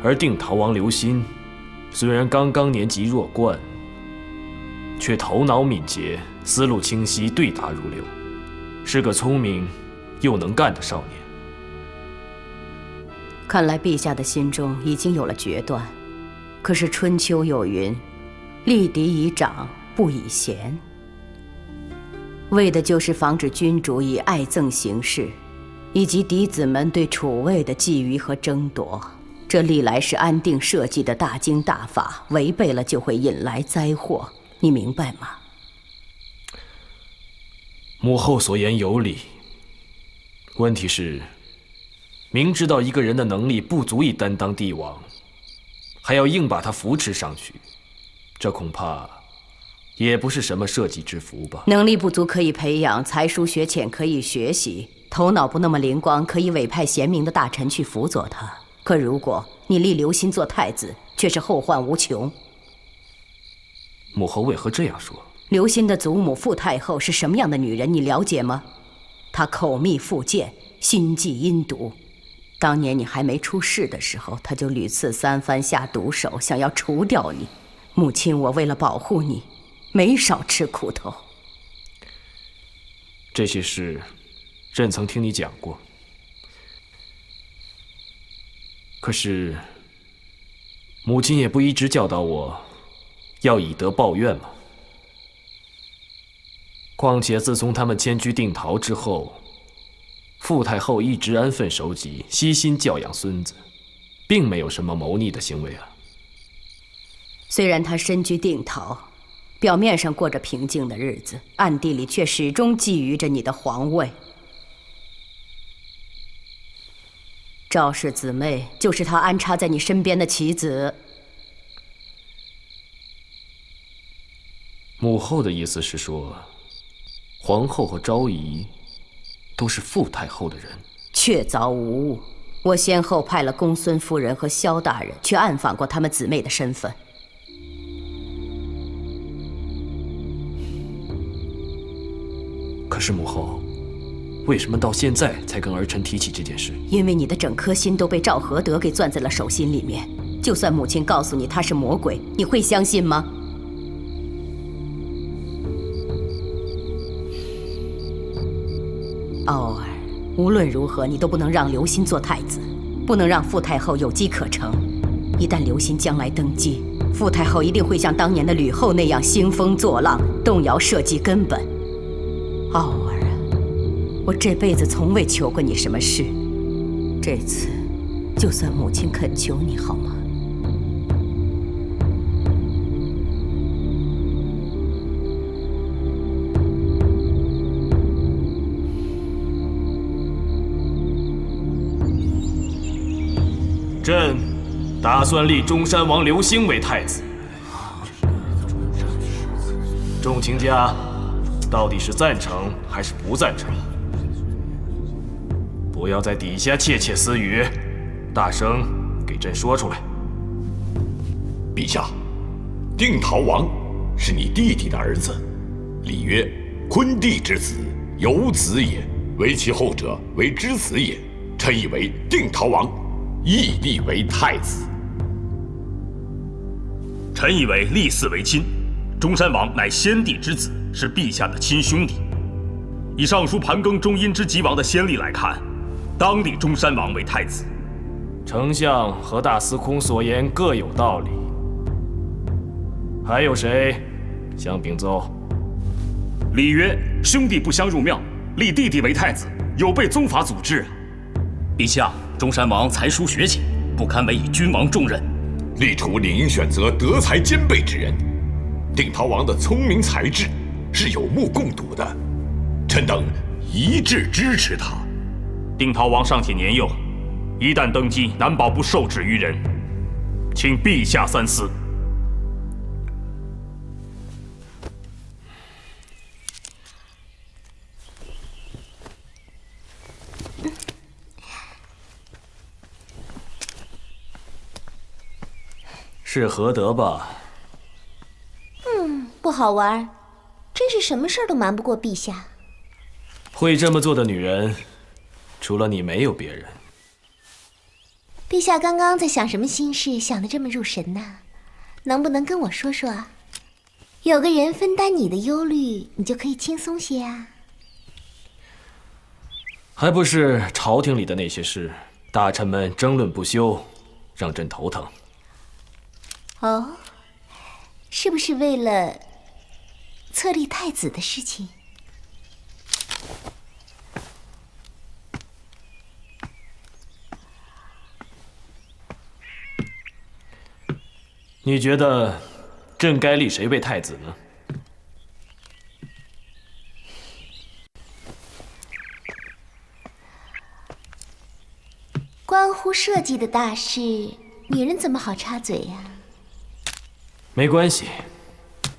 而定陶王刘欣虽然刚刚年纪弱冠，却头脑敏捷，思路清晰，对答如流，是个聪明又能干的少年。看来陛下的心中已经有了决断。可是春秋有云，立嫡以长，不以贤，为的就是防止君主以爱憎行事，以及嫡子们对储位的觊觎和争夺。这历来是安定社稷的大经大法，违背了就会引来灾祸，你明白吗？母后所言有理，问题是，明知道一个人的能力不足以担当帝王，还要硬把她扶持上去，这恐怕也不是什么社稷之福吧。能力不足可以培养，才疏学浅可以学习，头脑不那么灵光，可以委派贤明的大臣去辅佐他。可如果你立刘歆做太子，却是后患无穷。母后为何这样说？刘歆的祖母傅太后是什么样的女人，你了解吗？她口蜜腹剑，心计阴毒。当年你还没出世的时候，她就屡次3番下毒手，想要除掉你。母亲，我为了保护你，没少吃苦头。这些事，朕曾听你讲过。可是，母亲也不一直教导我，要以德报怨嘛。况且自从他们迁居定陶之后，傅太后一直安分守己，悉心教养孙子，并没有什么谋逆的行为啊。虽然她身居定陶，表面上过着平静的日子，暗地里却始终觊觎着你的皇位。赵氏姊妹就是她安插在你身边的棋子。母后的意思是说，皇后和昭仪都是傅太后的人？确凿无误。我先后派了公孙夫人和萧大人去暗访过她们姊妹的身份。可是母后，为什么到现在才跟儿臣提起这件事？因为你的整颗心都被赵合德给攥在了手心里面。就算母亲告诉你他是魔鬼，你会相信吗？傲儿，无论如何，你都不能让刘歆做太子，不能让傅太后有机可乘。一旦刘歆将来登基，傅太后一定会像当年的吕后那样兴风作浪，动摇社稷根本。傲儿啊，我这辈子从未求过你什么事，这次就算母亲恳求你好吗？朕打算立中山王刘兴为太子。众卿家到底是赞成还是不赞成？不要在底下窃窃私语，大声给朕说出来。陛下，定陶王是你弟弟的儿子，礼曰：昆弟之子，有子也，为其后者为之子也。臣以为定陶王亦立为太子。臣以为立嗣为亲，中山王乃先帝之子，是陛下的亲兄弟。以尚书盘庚中殷之吉王的先例来看，当立中山王为太子。丞相和大司空所言各有道理。还有谁想禀奏？礼曰：兄弟不相入庙，立弟弟为太子，有悖宗法祖制。陛下，中山王才疏学浅，不堪委以君王重任。立储理应选择德才兼备之人。定陶王的聪明才智是有目共睹的，臣等一致支持他。定陶王尚且年幼，一旦登基，难保不受制于人，请陛下三思。是何德吧？不好玩，真是什么事儿都瞒不过陛下。会这么做的女人，除了你没有别人。陛下刚刚在想什么心事，想得这么入神呢？能不能跟我说说啊？有个人分担你的忧虑，你就可以轻松些啊。还不是朝廷里的那些事，大臣们争论不休，让朕头疼。哦，是不是为了册立太子的事情？你觉得朕该立谁为太子呢？关乎社稷的大事，女人怎么好插嘴呀？没关系，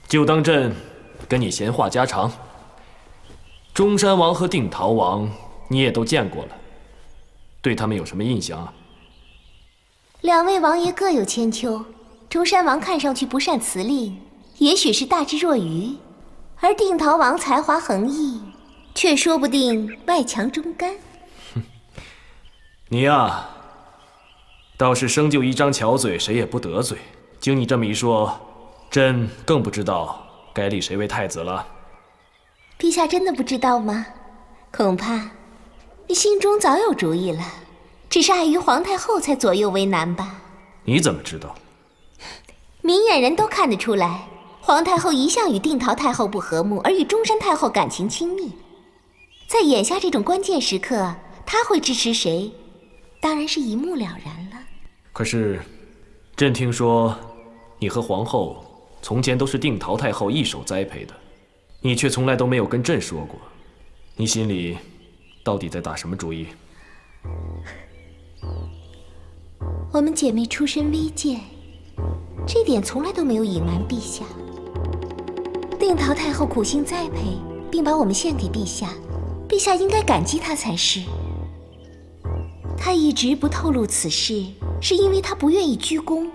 就当朕跟你闲话家常。中山王和定陶王你也都见过了，对他们有什么印象啊？两位王爷各有千秋，中山王看上去不善辞令，也许是大智若愚，而定陶王才华横溢，却说不定外强中干。你呀，倒是生就一张巧嘴，谁也不得罪。经你这么一说，朕更不知道该立谁为太子了。陛下真的不知道吗？恐怕你心中早有主意了，只是碍于皇太后才左右为难吧。你怎么知道？明眼人都看得出来，皇太后一向与定陶太后不和睦，而与中山太后感情亲密。在眼下这种关键时刻，她会支持谁，当然是一目了然了。可是，朕听说你和皇后从前都是定陶太后一手栽培的，你却从来都没有跟朕说过，你心里到底在打什么主意？我们姐妹出身微贱，这点从来都没有隐瞒陛下。定陶太后苦心栽培，并把我们献给陛下，陛下应该感激她才是。她一直不透露此事，是因为她不愿意居功。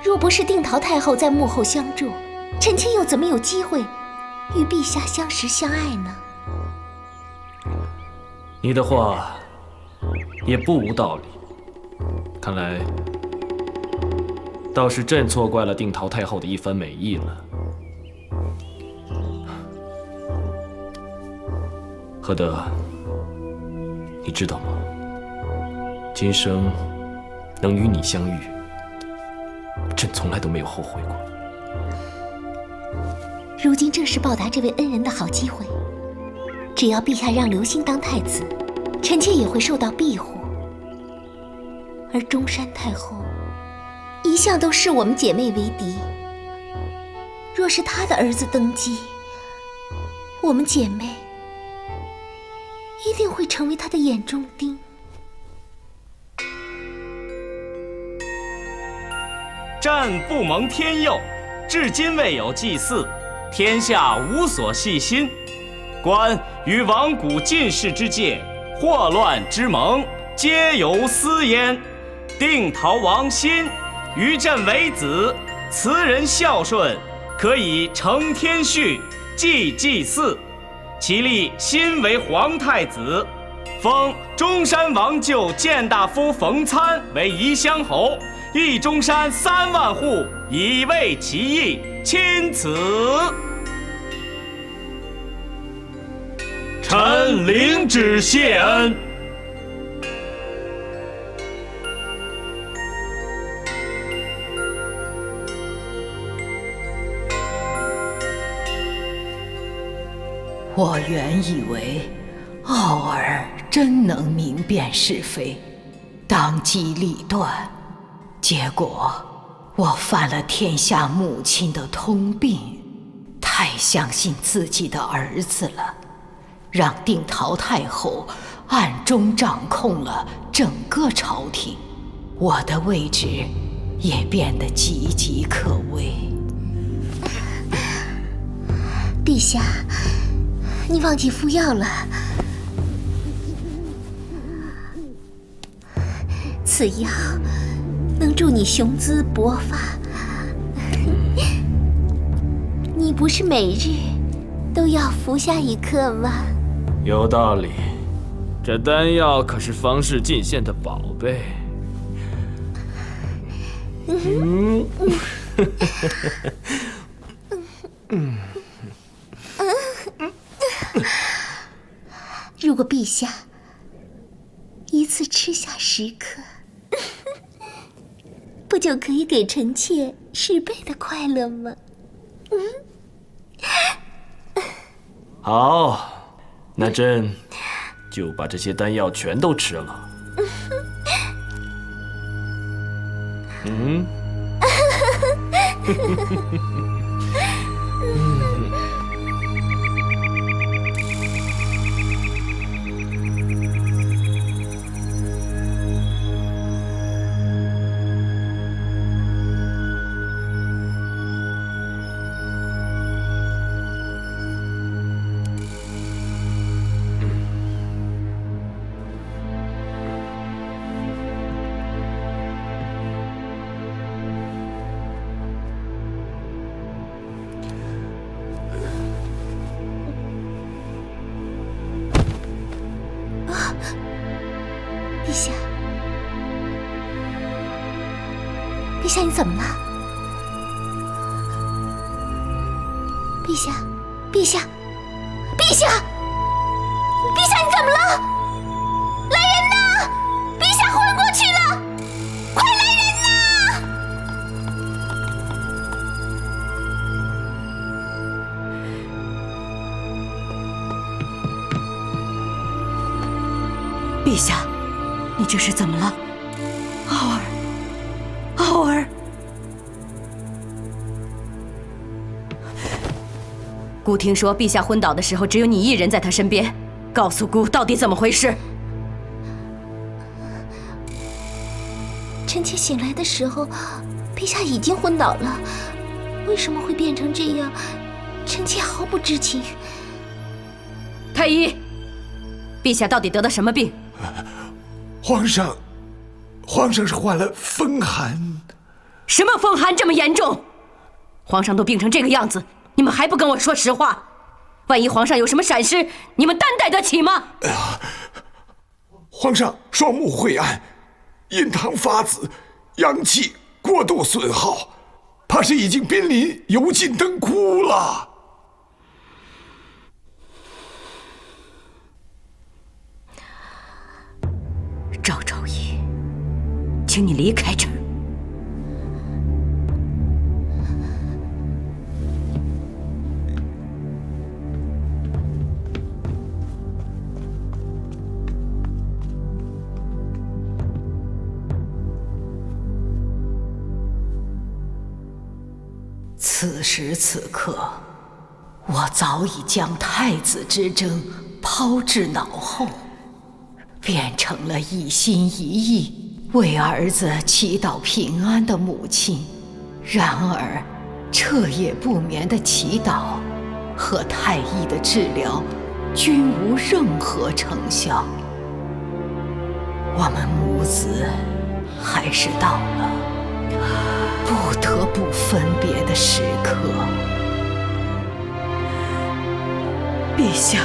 若不是定陶太后在幕后相助，臣妾又怎么有机会与陛下相识相爱呢？你的话也不无道理，看来倒是朕错怪了定陶太后的一番美意了。何德，你知道吗？今生能与你相遇，朕从来都没有后悔过。如今正是报答这位恩人的好机会。只要陛下让刘欣当太子，臣妾也会受到庇护。而中山太后一向都视我们姐妹为敌，若是她的儿子登基，我们姐妹一定会成为她的眼中钉。朕不蒙天佑，至今未有祭祀，天下无所系心。观于往古进士之界，祸乱之盟，皆由私焉。定陶王欣于朕为子，慈人孝顺，可以承天序，继祭祀。其立欣为皇太子，封中山王舅谏大夫冯参为宜乡侯，邑中山3万户，以慰其意，钦此。臣领旨谢恩。我原以为傲儿真能明辨是非，当机立断，结果我犯了天下母亲的通病，太相信自己的儿子了，让定陶太后暗中掌控了整个朝廷，我的位置也变得岌岌可危。陛下，你忘记服药了。此药能助你雄姿勃发。你不是每日都要服下一颗吗？有道理，这丹药可是方士进献的宝贝。如果陛下一次吃下10颗，不就可以给臣妾10倍的快乐吗？好，那朕就把这些丹药全都吃了。下，你怎么了？陛下，陛下，陛下，陛下，你怎么了？来人呐！陛下昏过去了，快来人呐！陛下，你这是怎么了？傲儿，傲儿。姑听说陛下昏倒的时候，只有你一人在他身边。告诉姑，到底怎么回事？臣妾醒来的时候，陛下已经昏倒了。为什么会变成这样？臣妾毫不知情。太医，陛下到底得了什么病？皇上是患了风寒。什么风寒这么严重？皇上都病成这个样子，你们还不跟我说实话？万一皇上有什么闪失，你们担待得起吗？皇上双目晦暗，印堂发紫，阳气过度损耗，怕是已经濒临油尽灯枯了。赵昭仪，请你离开这儿。此时此刻，我早已将太子之争抛至脑后，变成了一心一意为儿子祈祷平安的母亲。然而，彻夜不眠的祈祷和太医的治疗均无任何成效。我们母子还是到了不得不分别的时刻。陛下，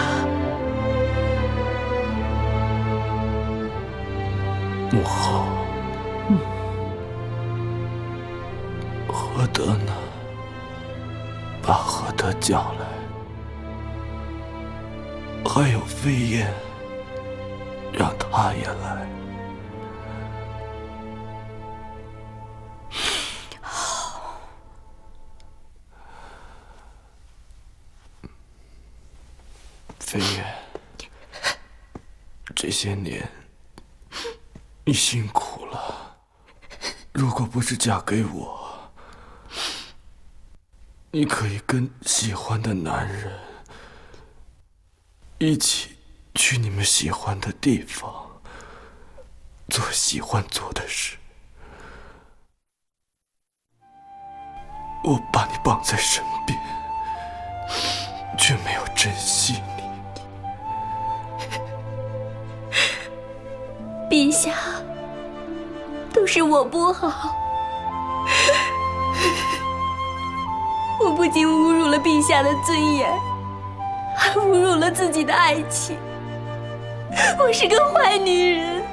母后，何德呢？把何德叫来。还有飞燕，让他也来。飞燕，这些年你辛苦了。如果不是嫁给我，你可以跟喜欢的男人一起去你们喜欢的地方，做喜欢做的事。我把你绑在身边，却没有珍惜你。陛下，都是我不好，我不仅侮辱了陛下的尊严，还侮辱了自己的爱情。我是个坏女人。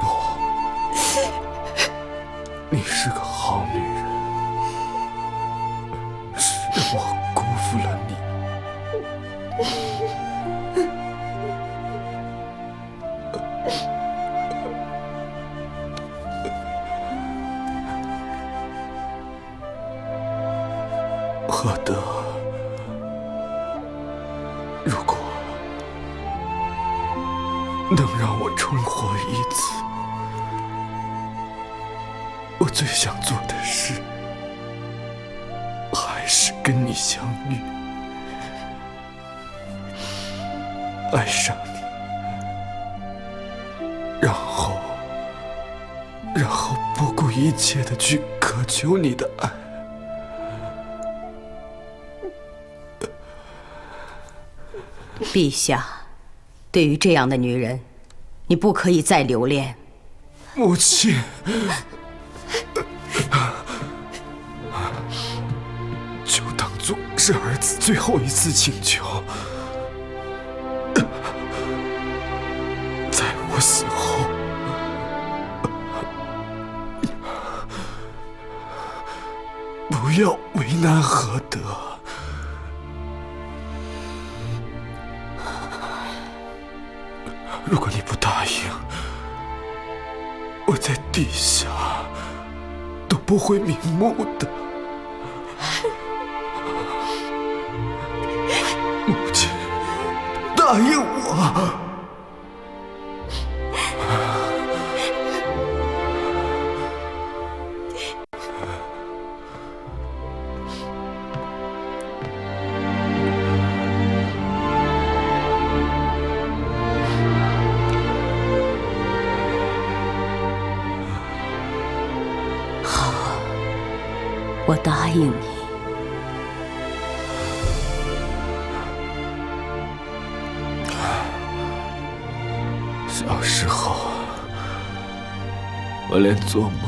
不，你是个好女人，是我辜负了你。何德，如果能让我重活一次，我最想做的事还是跟你相遇，爱上你，然后不顾一切的去渴求你的爱。陛下，对于这样的女人，你不可以再留恋。母亲，就当做是儿子最后一次请求，在我死后，不要为难何德。如果你不答应，我在地下都不会瞑目的。母亲，答应我。我答应你。小时候，我连做梦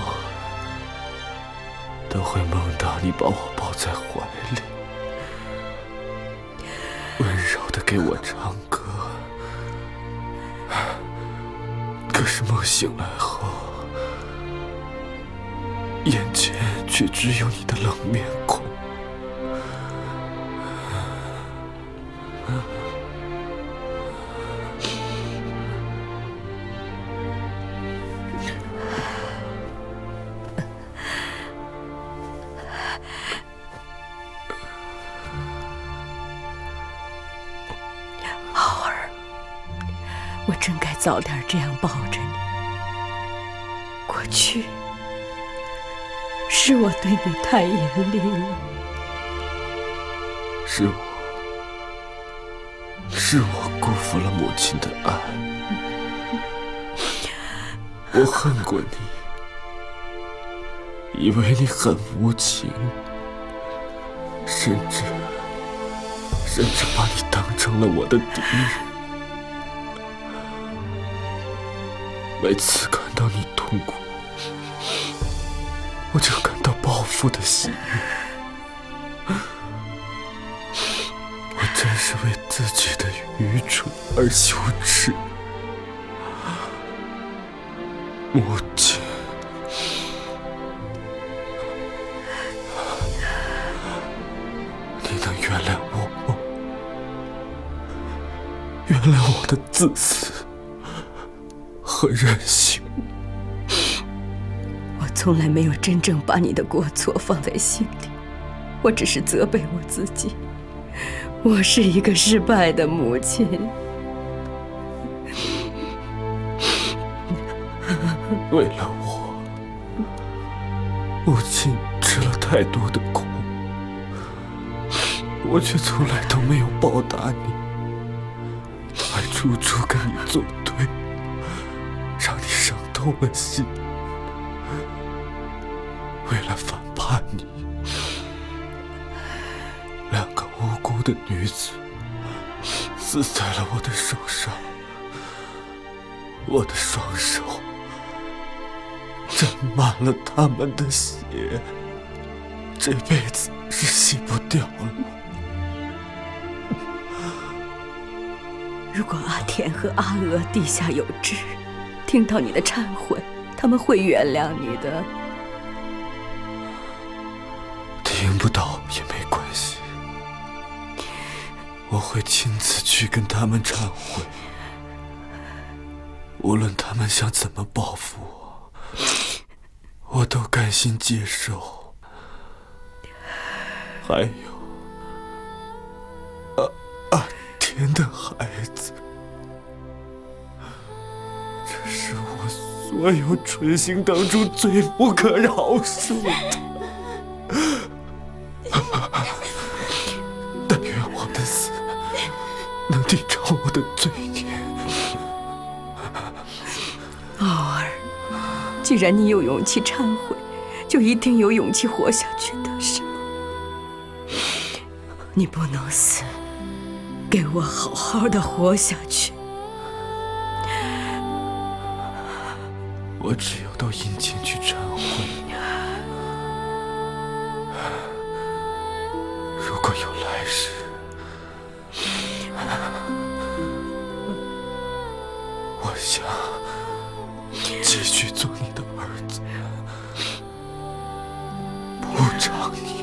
都会梦到你把我抱在怀里，温柔地给我唱歌。可是梦醒来后，眼前却只有你的冷面孔。浩儿，我真该早点这样抱着你。过去是我对你太严厉了，是我辜负了母亲的爱，我恨过你，以为你很无情，甚至把你当成了我的敌人。每次看到你痛苦，我就感到报复的喜悦。我真是为自己的愚蠢而羞耻。母亲，你能原谅我吗？原谅我的自私和任性。我从来没有真正把你的过错放在心里，我只是责备我自己。我是一个失败的母亲。为了我，母亲吃了太多的苦，我却从来都没有报答你，还处处跟你作对，让你伤透了心。为了反叛你，两个无辜的女子死在了我的手上，我的双手沾满了他们的血，这辈子是洗不掉了。如果阿田和阿娥地下有知，听到你的忏悔，他们会原谅你的。听不到也没关系，我会亲自去跟他们忏悔。无论他们想怎么报复我，我都甘心接受。还有阿田的孩子，这是我所有春心当中最不可饶恕的。但愿我的死能抵偿我的罪孽。傲儿，既然你有勇气忏悔，就一定有勇气活下去的，是吗？你不能死，给我好好的活下去。我只有到阴间去忏悔。如果有来世，我想继续做你的儿子，补偿你。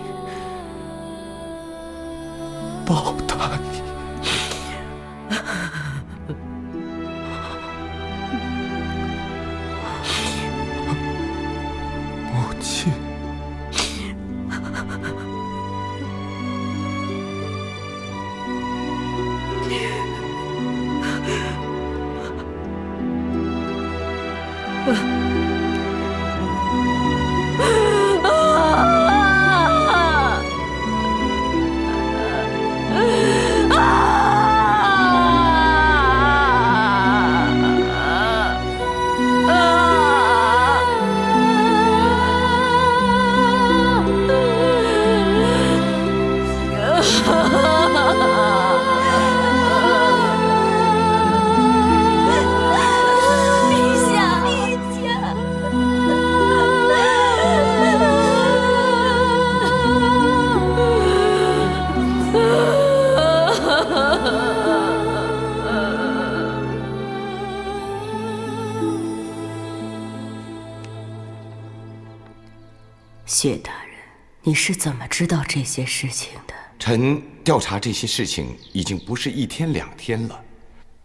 谢大人，你是怎么知道这些事情的？臣调查这些事情已经不是1天2天了，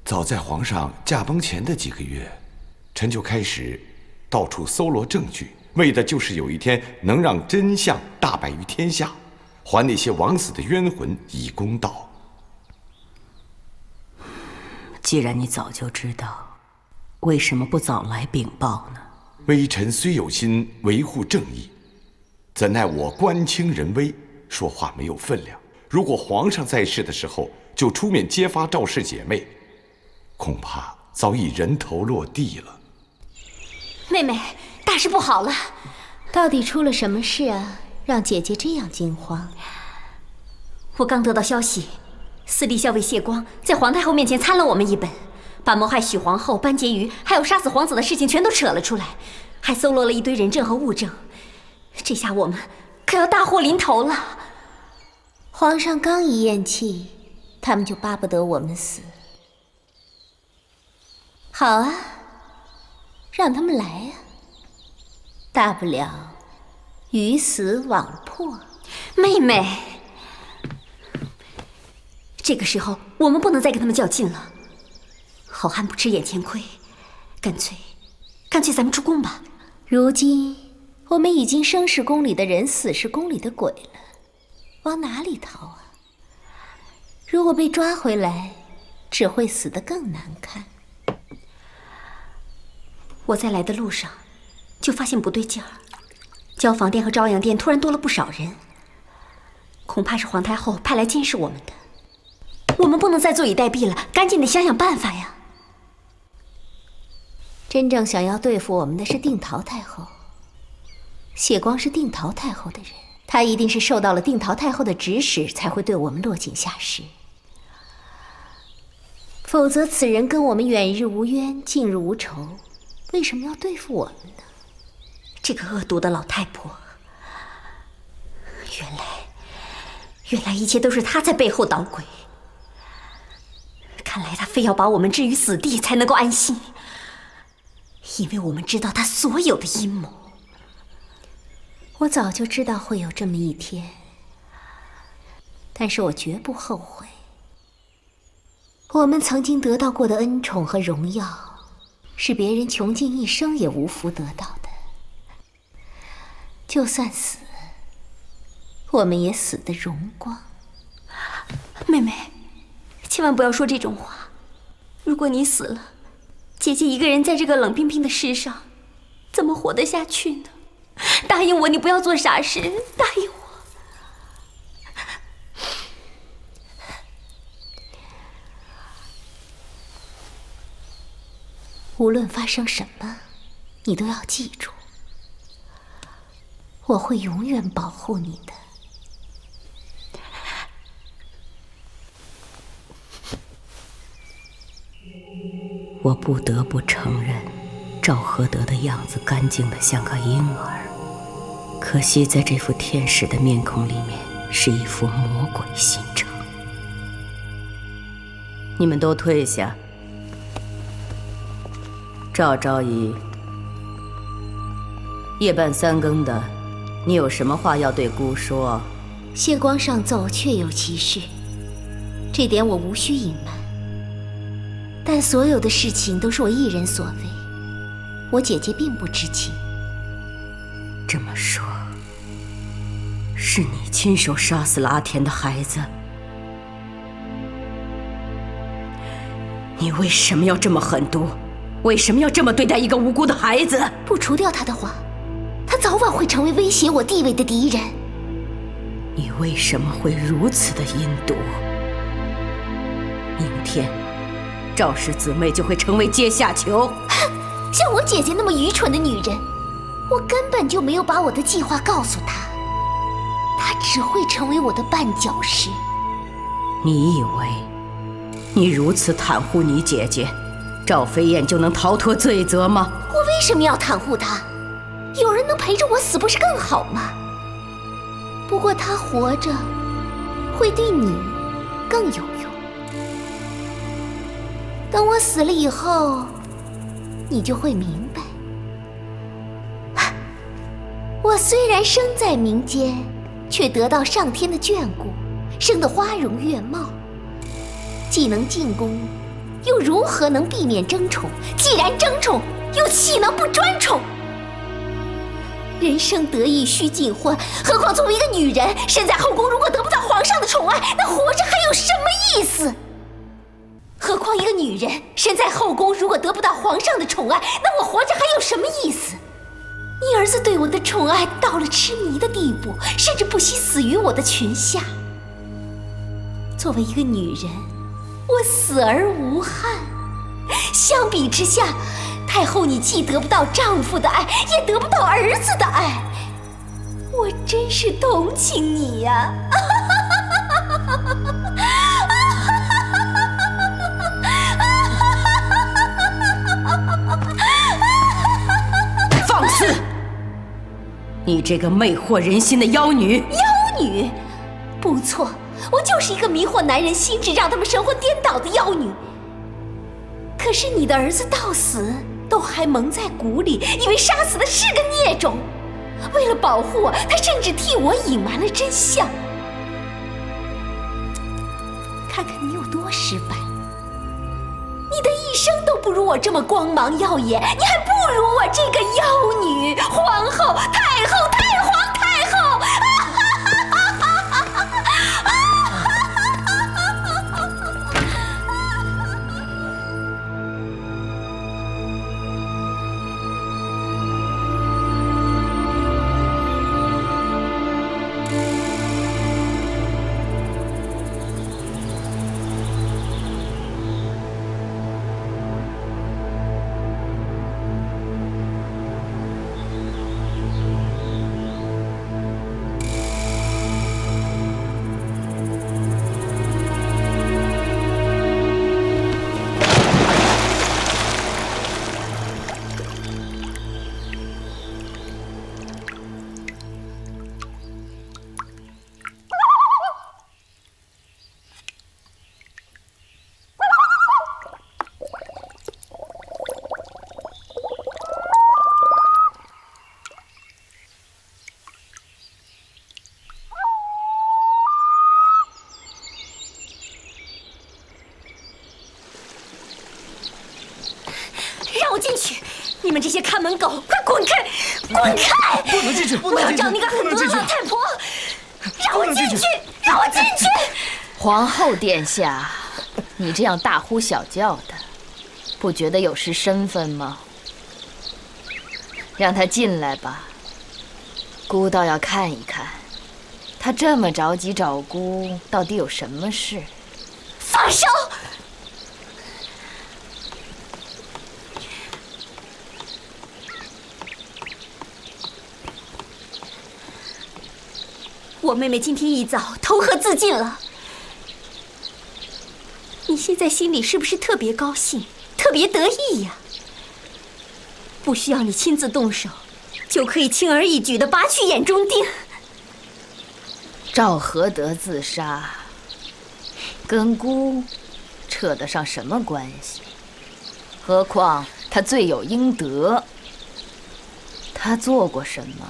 早在皇上驾崩前的几个月，臣就开始到处搜罗证据，为的就是有一天能让真相大白于天下，还那些枉死的冤魂以公道。既然你早就知道，为什么不早来禀报呢？微臣虽有心维护正义，怎奈我官轻人微，说话没有分量。如果皇上在世的时候就出面揭发赵氏姐妹，恐怕早已人头落地了。妹妹，大事不好了！到底出了什么事啊？让姐姐这样惊慌。我刚得到消息，司隶校尉谢光在皇太后面前参了我们一本，把谋害许皇后、班婕妤还有杀死皇子的事情全都扯了出来，还搜罗了一堆人证和物证。这下我们可要大祸临头了。皇上刚一咽气，他们就巴不得我们死。好啊，让他们来啊，大不了鱼死网破。妹妹，这个时候我们不能再跟他们较劲了。好汉不吃眼前亏，干脆咱们出宫吧。如今我们已经生是宫里的人，死是宫里的鬼了，往哪里逃啊？如果被抓回来，只会死得更难看。我在来的路上就发现不对劲儿，交房殿和朝阳殿突然多了不少人，恐怕是皇太后派来监视我们的。我们不能再坐以待毙了，赶紧得想想办法呀！真正想要对付我们的是定陶太后。谢光是定陶太后的人，他一定是受到了定陶太后的指使，才会对我们落井下石。否则此人跟我们远日无冤，近日无仇，为什么要对付我们呢？这个恶毒的老太婆，原来一切都是她在背后捣鬼。看来她非要把我们置于死地才能够安心，因为我们知道她所有的阴谋。我早就知道会有这么一天，但是我绝不后悔。我们曾经得到过的恩宠和荣耀，是别人穷尽一生也无福得到的。就算死，我们也死得荣光。妹妹，千万不要说这种话。如果你死了，姐姐一个人在这个冷冰冰的世上，怎么活得下去呢？答应我，你不要做傻事，答应我。无论发生什么，你都要记住，我会永远保护你的。我不得不承认，赵合德的样子干净得像个婴儿，可惜在这副天使的面孔里面是一副魔鬼心肠。你们都退下。赵昭仪，夜半3更的，你有什么话要对姑说？谢光上奏确有其事，这点我无需隐瞒。但所有的事情都是我一人所为，我姐姐并不知情。这么说，是你亲手杀死了阿田的孩子？你为什么要这么狠毒？为什么要这么对待一个无辜的孩子？不除掉他的话，他早晚会成为威胁我地位的敌人。你为什么会如此的阴毒？明天，赵氏姊妹就会成为阶下囚。像我姐姐那么愚蠢的女人，我根本就没有把我的计划告诉她，她只会成为我的绊脚石。你以为你如此袒护你姐姐，赵飞燕就能逃脱罪责吗？我为什么要袒护她？有人能陪着我死，不是更好吗？不过她活着会对你更有用。等我死了以后，你就会明白，我虽然生在民间，却得到上天的眷顾，生得花容月貌。既能进宫，又如何能避免争宠？既然争宠，又岂能不专宠？人生得意须尽欢，何况作为一个女人，身在后宫，如果得不到皇上的宠爱，那活着还有什么意思？何况一个女人身在后宫，如果得不到皇上的宠爱，那我活着还有什么意思？你儿子对我的宠爱到了痴迷的地步，甚至不惜死于我的裙下。作为一个女人，我死而无憾。相比之下，太后你既得不到丈夫的爱，也得不到儿子的爱，我真是同情你呀！放肆！你这个魅惑人心的妖女！妖女？不错，我就是一个迷惑男人心智，让他们神魂颠倒的妖女。可是你的儿子到死都还蒙在鼓里，以为杀死的是个孽种。为了保护我，他甚至替我隐瞒了真相。看看你有多失败！你的一生都不如我这么光芒耀眼，你还不如我这个妖女、皇后、太后、太皇、太后！让我进去！你们这些看门狗，快滚开！滚开！不能进去！我要找那个狠毒的老太婆！让我进去！让我进去！皇后殿下，你这样大呼小叫的，不觉得有失身份吗？让他进来吧，姑倒要看一看，他这么着急找姑，到底有什么事？放手！我妹妹今天一早投河自尽了。你现在心里是不是特别高兴，特别得意呀？不需要你亲自动手，就可以轻而易举地拔去眼中钉。赵合德自杀，跟姑扯得上什么关系？何况他罪有应得，他做过什么，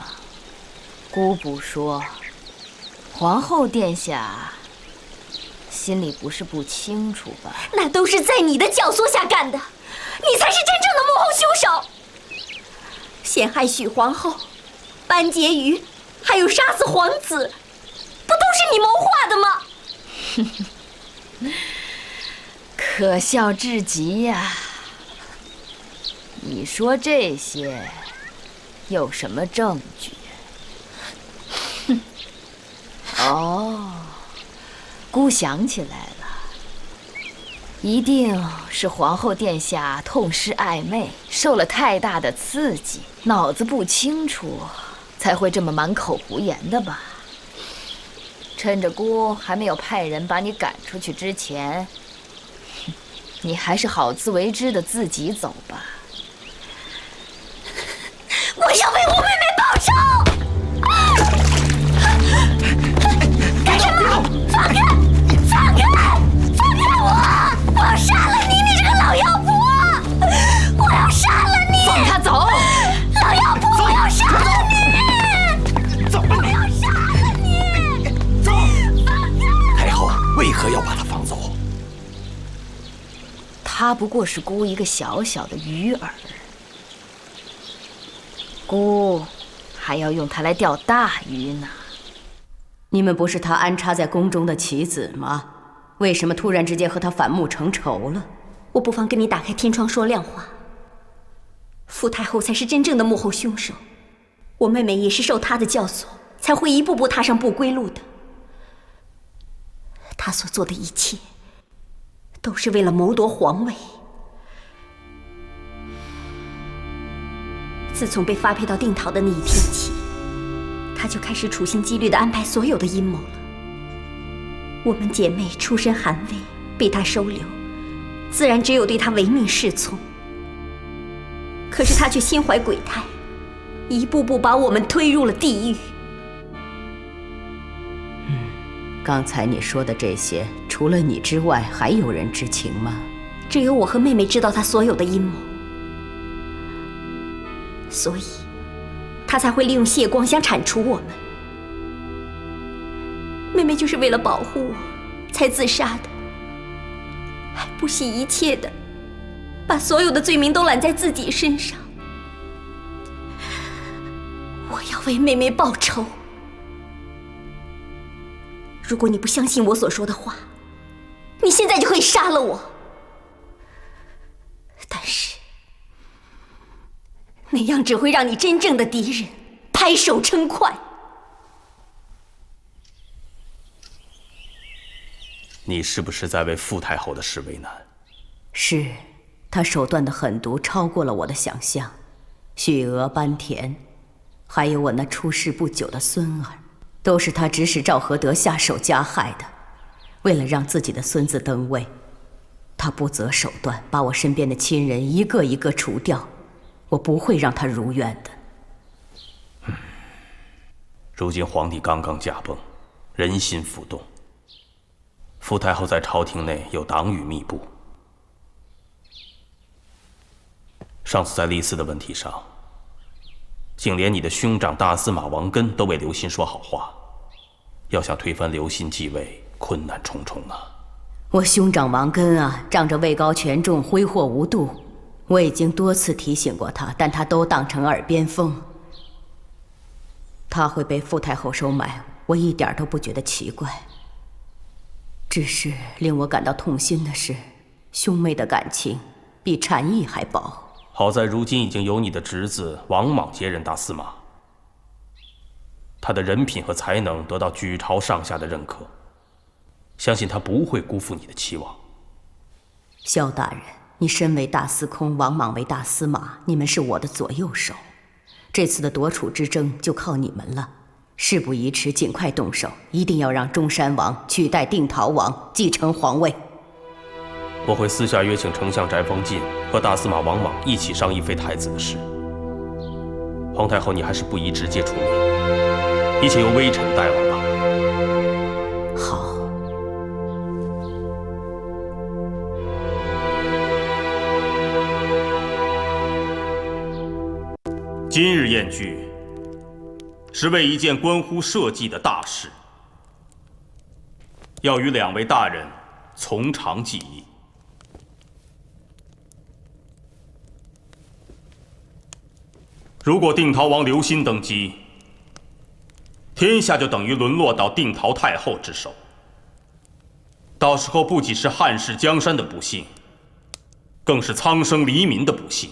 姑不说。皇后殿下心里不是不清楚吧？那都是在你的教唆下干的，你才是真正的幕后凶手。陷害许皇后、班婕妤，还有杀死皇子，不都是你谋划的吗？可笑至极呀！你说这些有什么证据？哼！哦，姑想起来了，一定是皇后殿下痛失爱妹，受了太大的刺激，脑子不清楚，才会这么满口胡言的吧？趁着姑还没有派人把你赶出去之前，你还是好自为之的自己走吧。我要为我妹妹报仇！干什么？放开！放开！放开我！我要杀了你，你这个老妖婆！我要杀了你！放他走！老妖婆，我要杀了你！他不过是孤一个小小的鱼饵，孤还要用它来钓大鱼呢。你们不是他安插在宫中的棋子吗？为什么突然之间和他反目成仇了？我不妨跟你打开天窗说亮话。傅太后才是真正的幕后凶手，我妹妹也是受她的教唆，才会一步步踏上不归路的。她所做的一切，都是为了谋夺皇位。自从被发配到定陶的那一天起，她就开始处心积虑地安排所有的阴谋了。我们姐妹出身寒微，被她收留，自然只有对她唯命是从。可是她却心怀鬼胎，一步步把我们推入了地狱。刚才你说的这些，除了你之外，还有人知情吗？只有我和妹妹知道她所有的阴谋，所以她才会利用谢光想铲除我们。妹妹就是为了保护我，才自杀的，还不惜一切的把所有的罪名都揽在自己身上。我要为妹妹报仇。如果你不相信我所说的话，你现在就可以杀了我。但是那样只会让你真正的敌人拍手称快。你是不是在为傅太后的事为难？是，他手段的狠毒超过了我的想象。许娥、班田，还有我那出世不久的孙儿，都是他指使赵合德下手加害的。为了让自己的孙子登位，他不择手段，把我身边的亲人一个一个除掉。我不会让他如愿的。如今皇帝刚刚驾崩，人心浮动。傅太后在朝廷内有党羽密布。上次在立嗣的问题上，竟连你的兄长大司马王根都为刘歆说好话，要想推翻刘歆继位，困难重重啊！我兄长王根啊，仗着位高权重，挥霍无度，我已经多次提醒过他，但他都当成耳边风。他会被傅太后收买，我一点都不觉得奇怪。只是令我感到痛心的是，兄妹的感情比禅意还薄。好在如今已经由你的侄子王莽接任大司马，他的人品和才能得到举朝上下的认可，相信他不会辜负你的期望。萧大人，你身为大司空，王莽为大司马，你们是我的左右手，这次的夺储之争就靠你们了。事不宜迟，尽快动手，一定要让中山王取代定陶王，继承皇位。我会私下约请丞相翟方进和大司马王莽一起商议废太子的事。皇太后，你还是不宜直接出面，一切由微臣代往吧。好。今日宴聚，是为一件关乎社稷的大事，要与两位大人从长计议。如果定陶王刘歆登基，天下就等于沦落到定陶太后之手。到时候不仅是汉室江山的不幸，更是苍生黎民的不幸。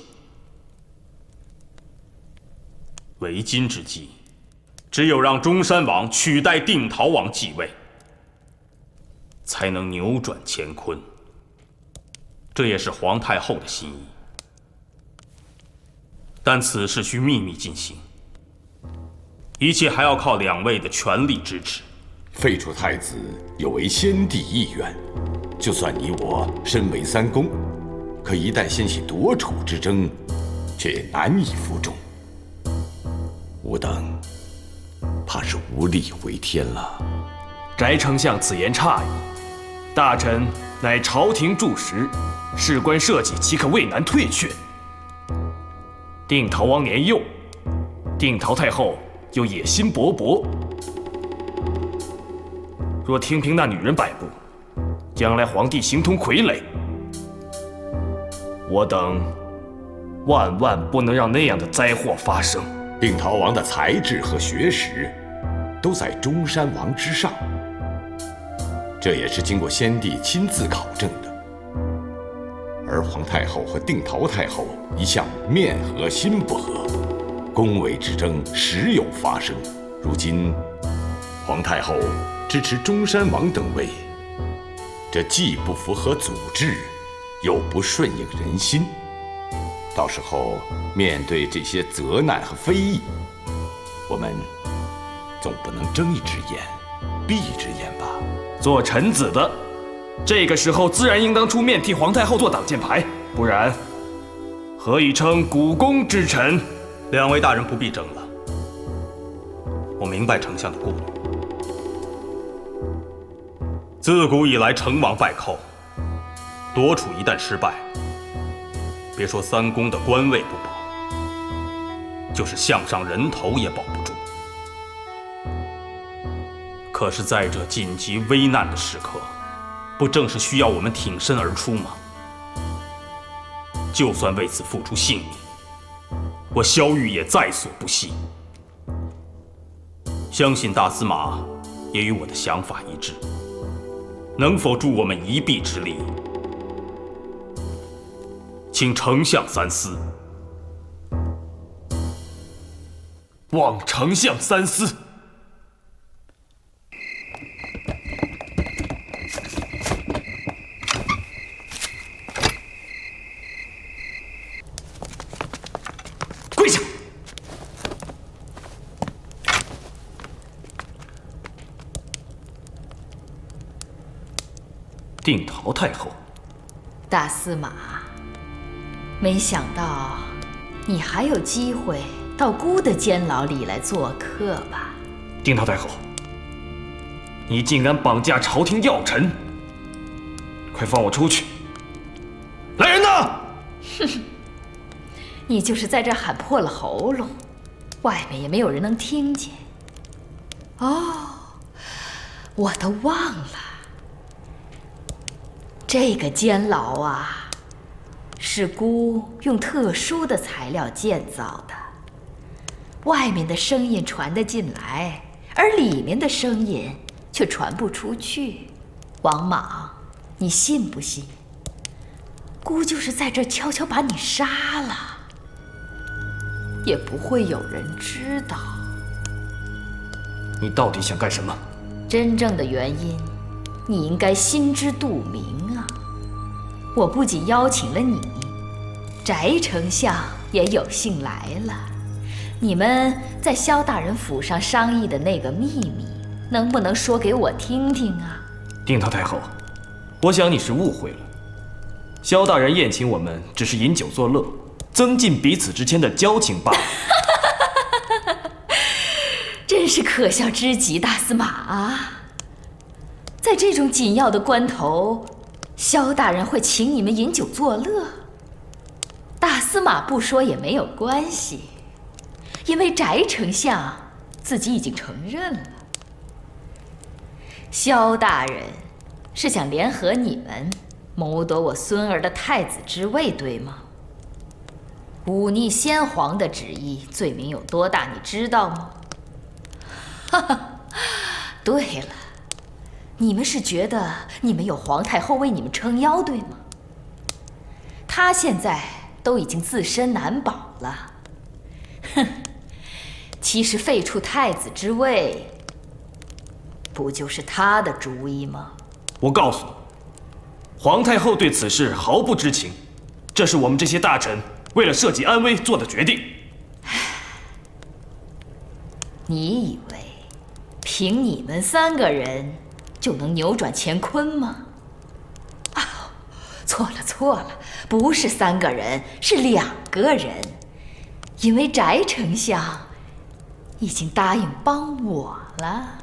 为今之计，只有让中山王取代定陶王继位，才能扭转乾坤。这也是皇太后的心意。但此事需秘密进行，一切还要靠两位的全力支持。废除太子有违先帝意愿，就算你我身为三公，可一旦掀起夺储之争，却难以服众。吾等怕是无力回天了。翟丞相此言差矣，大臣乃朝廷柱石，事关社稷，岂可畏难退却？定陶王年幼，定陶太后又野心勃勃，若听凭那女人摆布，将来皇帝形同傀儡，我等万万不能让那样的灾祸发生。定陶王的才智和学识都在中山王之上，这也是经过先帝亲自考证的。而皇太后和定陶太后一向面和心不和，宫闱之争时有发生。如今皇太后支持中山王等位，这既不符合祖制，又不顺应人心。到时候面对这些责难和非议，我们总不能睁一只眼闭一只眼吧？做臣子的，这个时候自然应当出面替皇太后做挡箭牌，不然何以称股肱之臣？两位大人不必争了，我明白丞相的顾虑。自古以来，成王败寇，夺储一旦失败，别说三公的官位不保，就是项上人头也保不住。可是，在这紧急危难的时刻，不正是需要我们挺身而出吗？就算为此付出性命，我萧玉也在所不惜。相信大司马也与我的想法一致，能否助我们一臂之力？请丞相三思。望丞相三思。跪下！定陶太后，大司马，没想到你还有机会到孤的监牢里来做客吧？定陶太后，你竟敢绑架朝廷要臣，快放我出去！来人呐！哼，你就是在这喊破了喉咙，外面也没有人能听见。哦，我都忘了，这个监牢啊，是孤用特殊的材料建造的，外面的声音传得进来，而里面的声音却传不出去。王莽，你信不信？孤就是在这悄悄把你杀了，也不会有人知道。你到底想干什么？真正的原因，你应该心知肚明啊！我不仅邀请了你，翟丞相也有幸来了。你们在萧大人府上商议的那个秘密，能不能说给我听听啊？定陶太后，我想你是误会了。萧大人宴请我们，只是饮酒作乐，增进彼此之间的交情罢了。真是可笑之极，大司马啊！在这种紧要的关头，萧大人会请你们饮酒作乐？大司马不说也没有关系，因为翟丞相自己已经承认了。萧大人是想联合你们谋夺我孙儿的太子之位，对吗？忤逆先皇的旨意，罪名有多大，你知道吗？哈哈，对了，你们是觉得你们有皇太后为你们撑腰，对吗？她现在都已经自身难保了，哼，其实废黜太子之位，不就是她的主意吗？我告诉你，皇太后对此事毫不知情，这是我们这些大臣为了社稷安危做的决定。你以为凭你们3个人就能扭转乾坤吗？啊，错了，不是3个人，是2个人，因为翟丞相已经答应帮我了。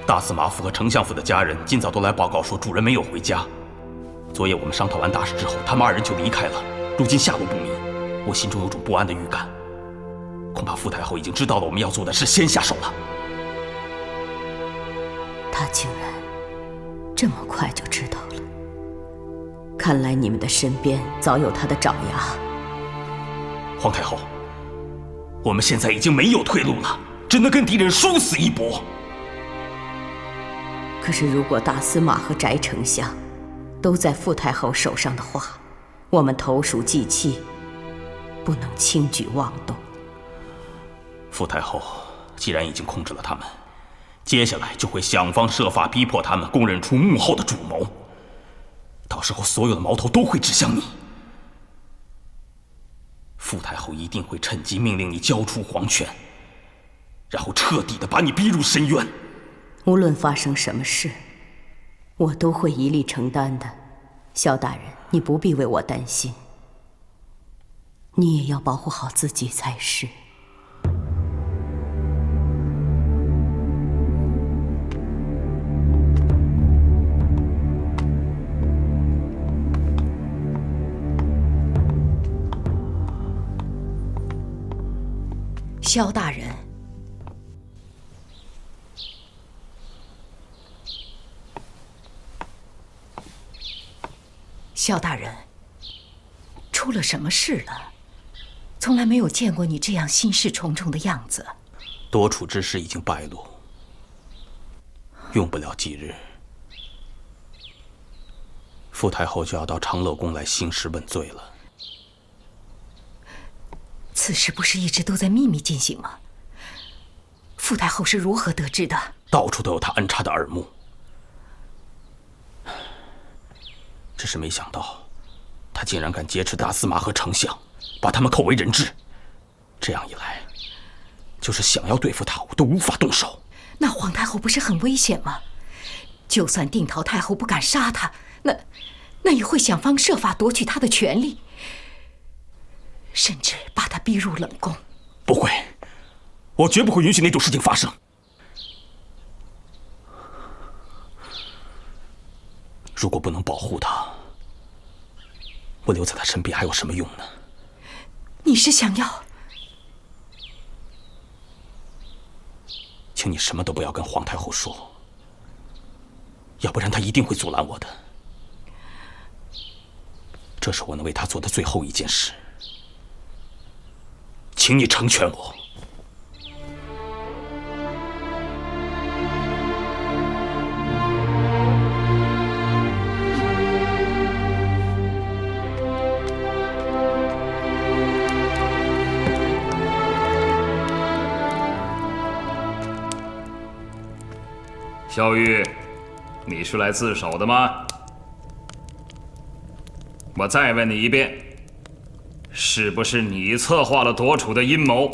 大司马府和丞相府的家人今早都来报告说主人没有回家。昨夜我们商讨完大事之后，他们2人就离开了，如今下落不明，我心中有种不安的预感，恐怕傅太后已经知道了我们要做的事，先下手了。她竟然这么快就知道了。看来你们的身边早有他的爪牙。皇太后，我们现在已经没有退路了，只能跟敌人殊死一搏。可是如果大司马和翟丞相都在傅太后手上的话，我们投鼠忌器，不能轻举妄动。傅太后既然已经控制了他们，接下来就会想方设法逼迫他们供认出幕后的主谋，到时候所有的矛头都会指向你。傅太后一定会趁机命令你交出皇权，然后彻底的把你逼入深渊。无论发生什么事，我都会一力承担的。萧大人，你不必为我担心，你也要保护好自己才是。萧大人，萧大人，出了什么事了？从来没有见过你这样心事重重的样子。夺储之事已经败露，用不了几日，傅太后就要到长乐宫来兴师问罪了。此事不是一直都在秘密进行吗？傅太后是如何得知的？到处都有她安插的耳目，只是没想到，她竟然敢劫持大司马和丞相，把他们扣为人质。这样一来，就是想要对付她，我都无法动手。那皇太后不是很危险吗？就算定陶太后不敢杀她，那也会想方设法夺取她的权利。甚至把他逼入冷宫。不会，我绝不会允许那种事情发生。如果不能保护他，我留在他身边还有什么用呢？你是想要……请你什么都不要跟皇太后说，要不然她一定会阻拦我的。这是我能为她做的最后一件事。请你成全我。萧玉，你是来自首的吗？我再问你一遍。是不是你策划了夺储的阴谋，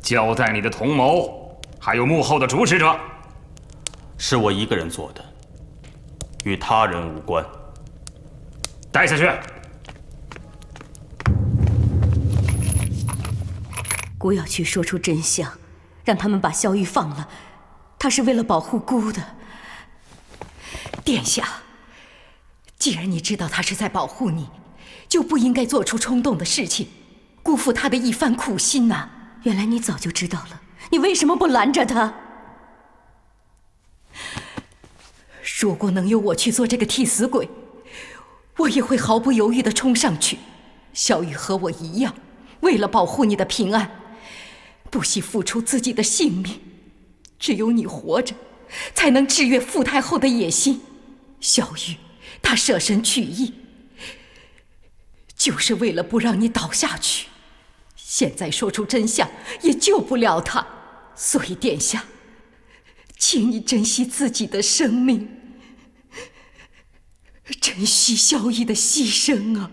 交代你的同谋，还有幕后的主使者？是我一个人做的，与他人无关。带下去。姑要去说出真相，让他们把萧玉放了。他是为了保护姑的。殿下，既然你知道他是在保护你，就不应该做出冲动的事情，辜负他的一番苦心呐。原来你早就知道了，你为什么不拦着他？如果能由我去做这个替死鬼，我也会毫不犹豫地冲上去。萧玉和我一样，为了保护你的平安，不惜付出自己的性命。只有你活着，才能制约傅太后的野心。萧玉，他舍身取义，就是为了不让你倒下去。现在说出真相也救不了他，所以殿下，请你珍惜自己的生命，珍惜萧玉的牺牲啊！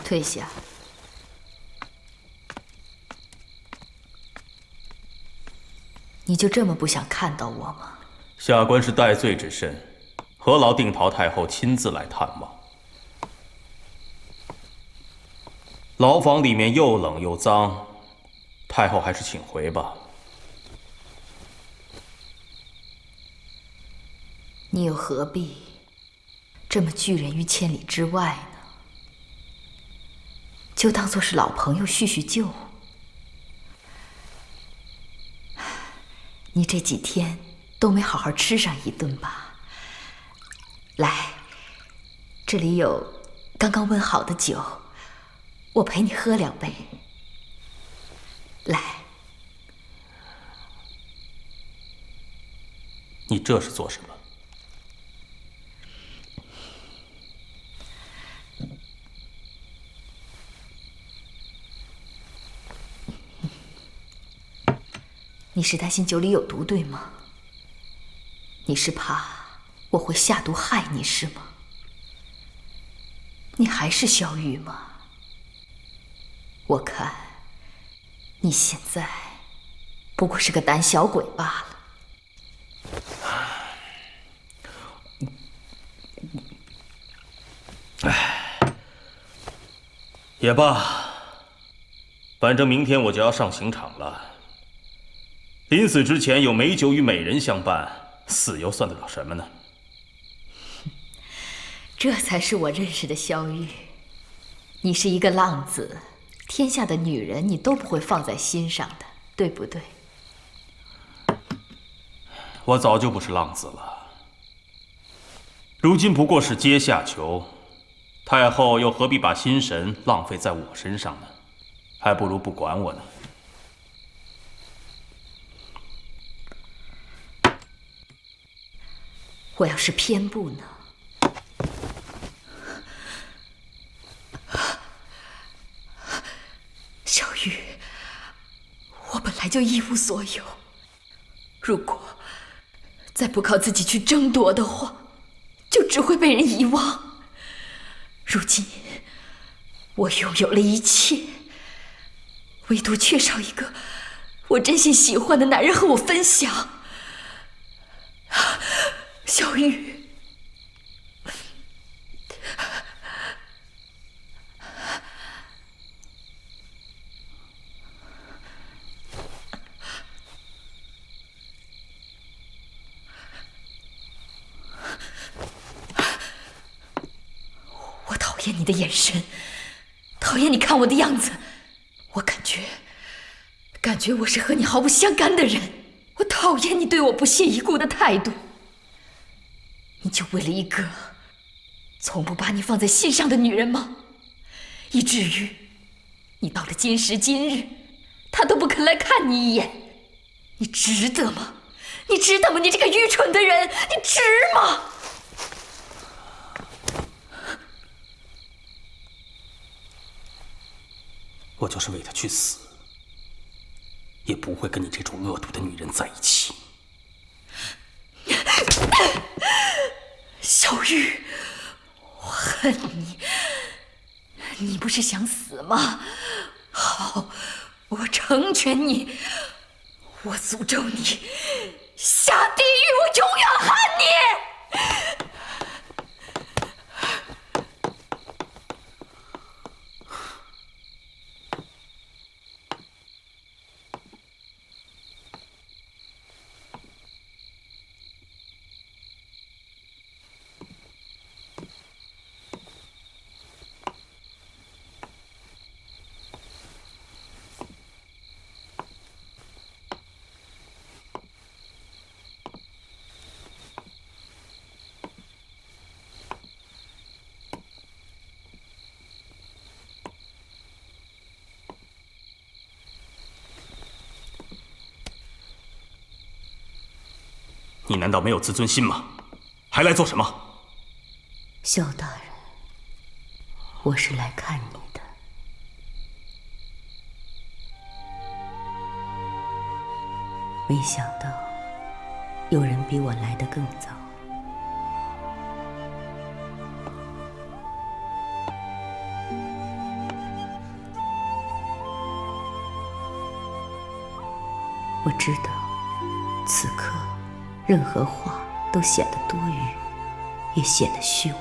退下。你就这么不想看到我吗？下官是戴罪之身，何劳定陶太后亲自来探望？牢房里面又冷又脏，太后还是请回吧。你又何必这么拒人于千里之外呢？就当作是老朋友叙叙旧。你这几天都没好好吃上一顿吧？来，这里有刚刚温好的酒，我陪你喝2杯。来，你这是做什么？你是担心酒里有毒，对吗？你是怕我会下毒害你，是吗？你还是萧玉吗？我看你现在不过是个胆小鬼罢了。也罢，反正明天我就要上刑场了。临死之前有美酒与美人相伴，死又算得了什么呢？这才是我认识的萧玉。你是一个浪子，天下的女人你都不会放在心上的，对不对？我早就不是浪子了，如今不过是阶下囚，太后又何必把心神浪费在我身上呢？还不如不管我呢。我要是偏不呢？小玉，我本来就一无所有，如果再不靠自己去争夺的话，就只会被人遗忘。如今我拥有了一切，唯独缺少一个我真心喜欢的男人和我分享。小玉，我讨厌你的眼神，讨厌你看我的样子，我感觉我是和你毫不相干的人，我讨厌你对我不屑一顾的态度。你就为了一个从不把你放在心上的女人吗？以至于你到了今时今日，她都不肯来看你一眼，你值得吗？你值得吗？你这个愚蠢的人，你值吗？我就是为她去死，也不会跟你这种恶毒的女人在一起。小玉，我恨你！你不是想死吗？好，我成全你，我诅咒你下地狱，我永远恨你！你难道没有自尊心吗？还来做什么？萧大人，我是来看你的。没想到有人比我来得更早。我知道，此刻任何话都显得多余，也显得虚伪。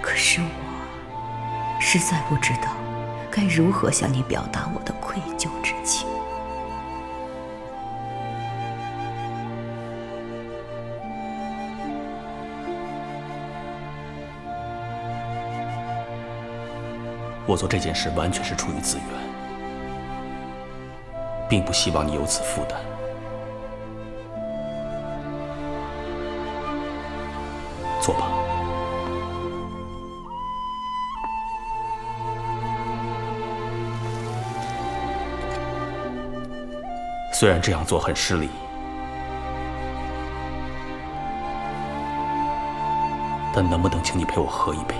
可是我实在不知道该如何向你表达我的愧疚之情。我做这件事完全是出于自愿，并不希望你有此负担。坐吧。虽然这样做很失礼，但能不能请你陪我喝一杯？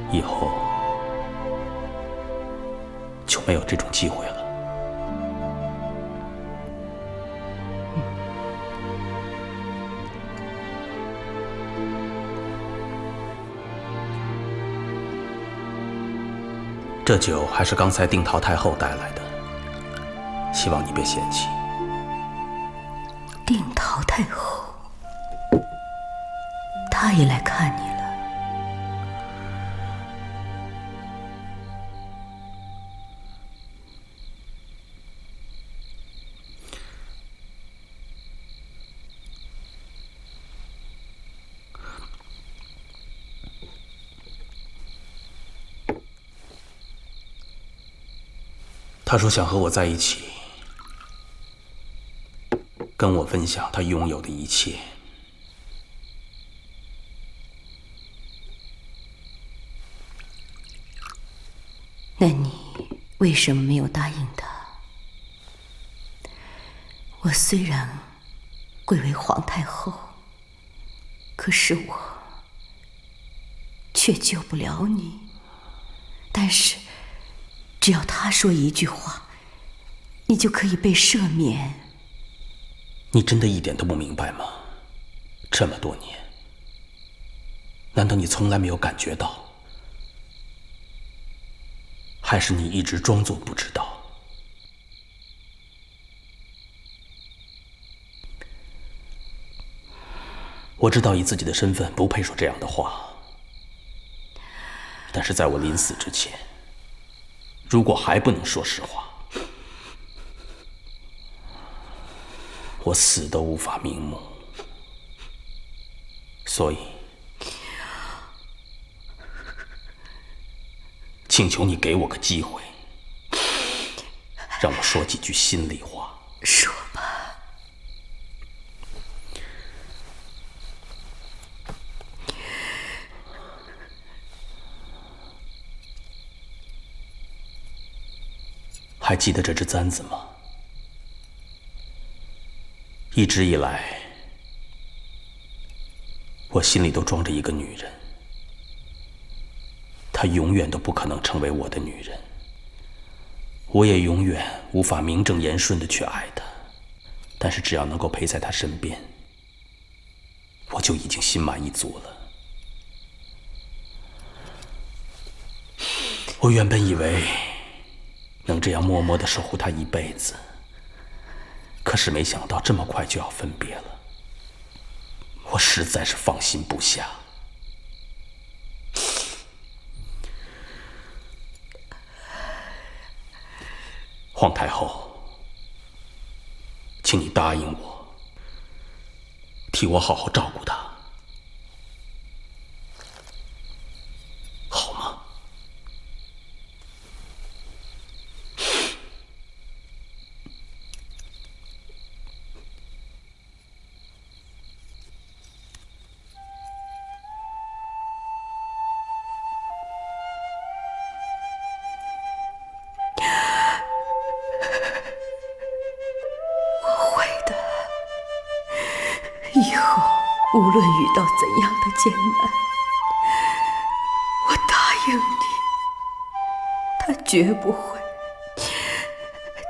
以后就没有这种机会了。这酒还是刚才定陶太后带来的，希望你别嫌弃。定陶太后，她也来看你了。他说想和我在一起，跟我分享他拥有的一切。那你为什么没有答应他？我虽然贵为皇太后，可是我却救不了你。但是只要他说一句话，你就可以被赦免。你真的一点都不明白吗？这么多年，难道你从来没有感觉到？还是你一直装作不知道？我知道以自己的身份不配说这样的话，但是在我临死之前，如果还不能说实话，我死都无法瞑目。所以，请求你给我个机会，让我说几句心里话。说吧。还记得这只簪子吗？一直以来，我心里都装着一个女人，她永远都不可能成为我的女人，我也永远无法名正言顺地去爱她。但是只要能够陪在她身边，我就已经心满意足了。我原本以为能这样默默地守护她一辈子，可是没想到这么快就要分别了，我实在是放心不下。皇太后，请你答应我，替我好好照顾她，好吗？以后无论遇到怎样的艰难，我答应你，他绝不会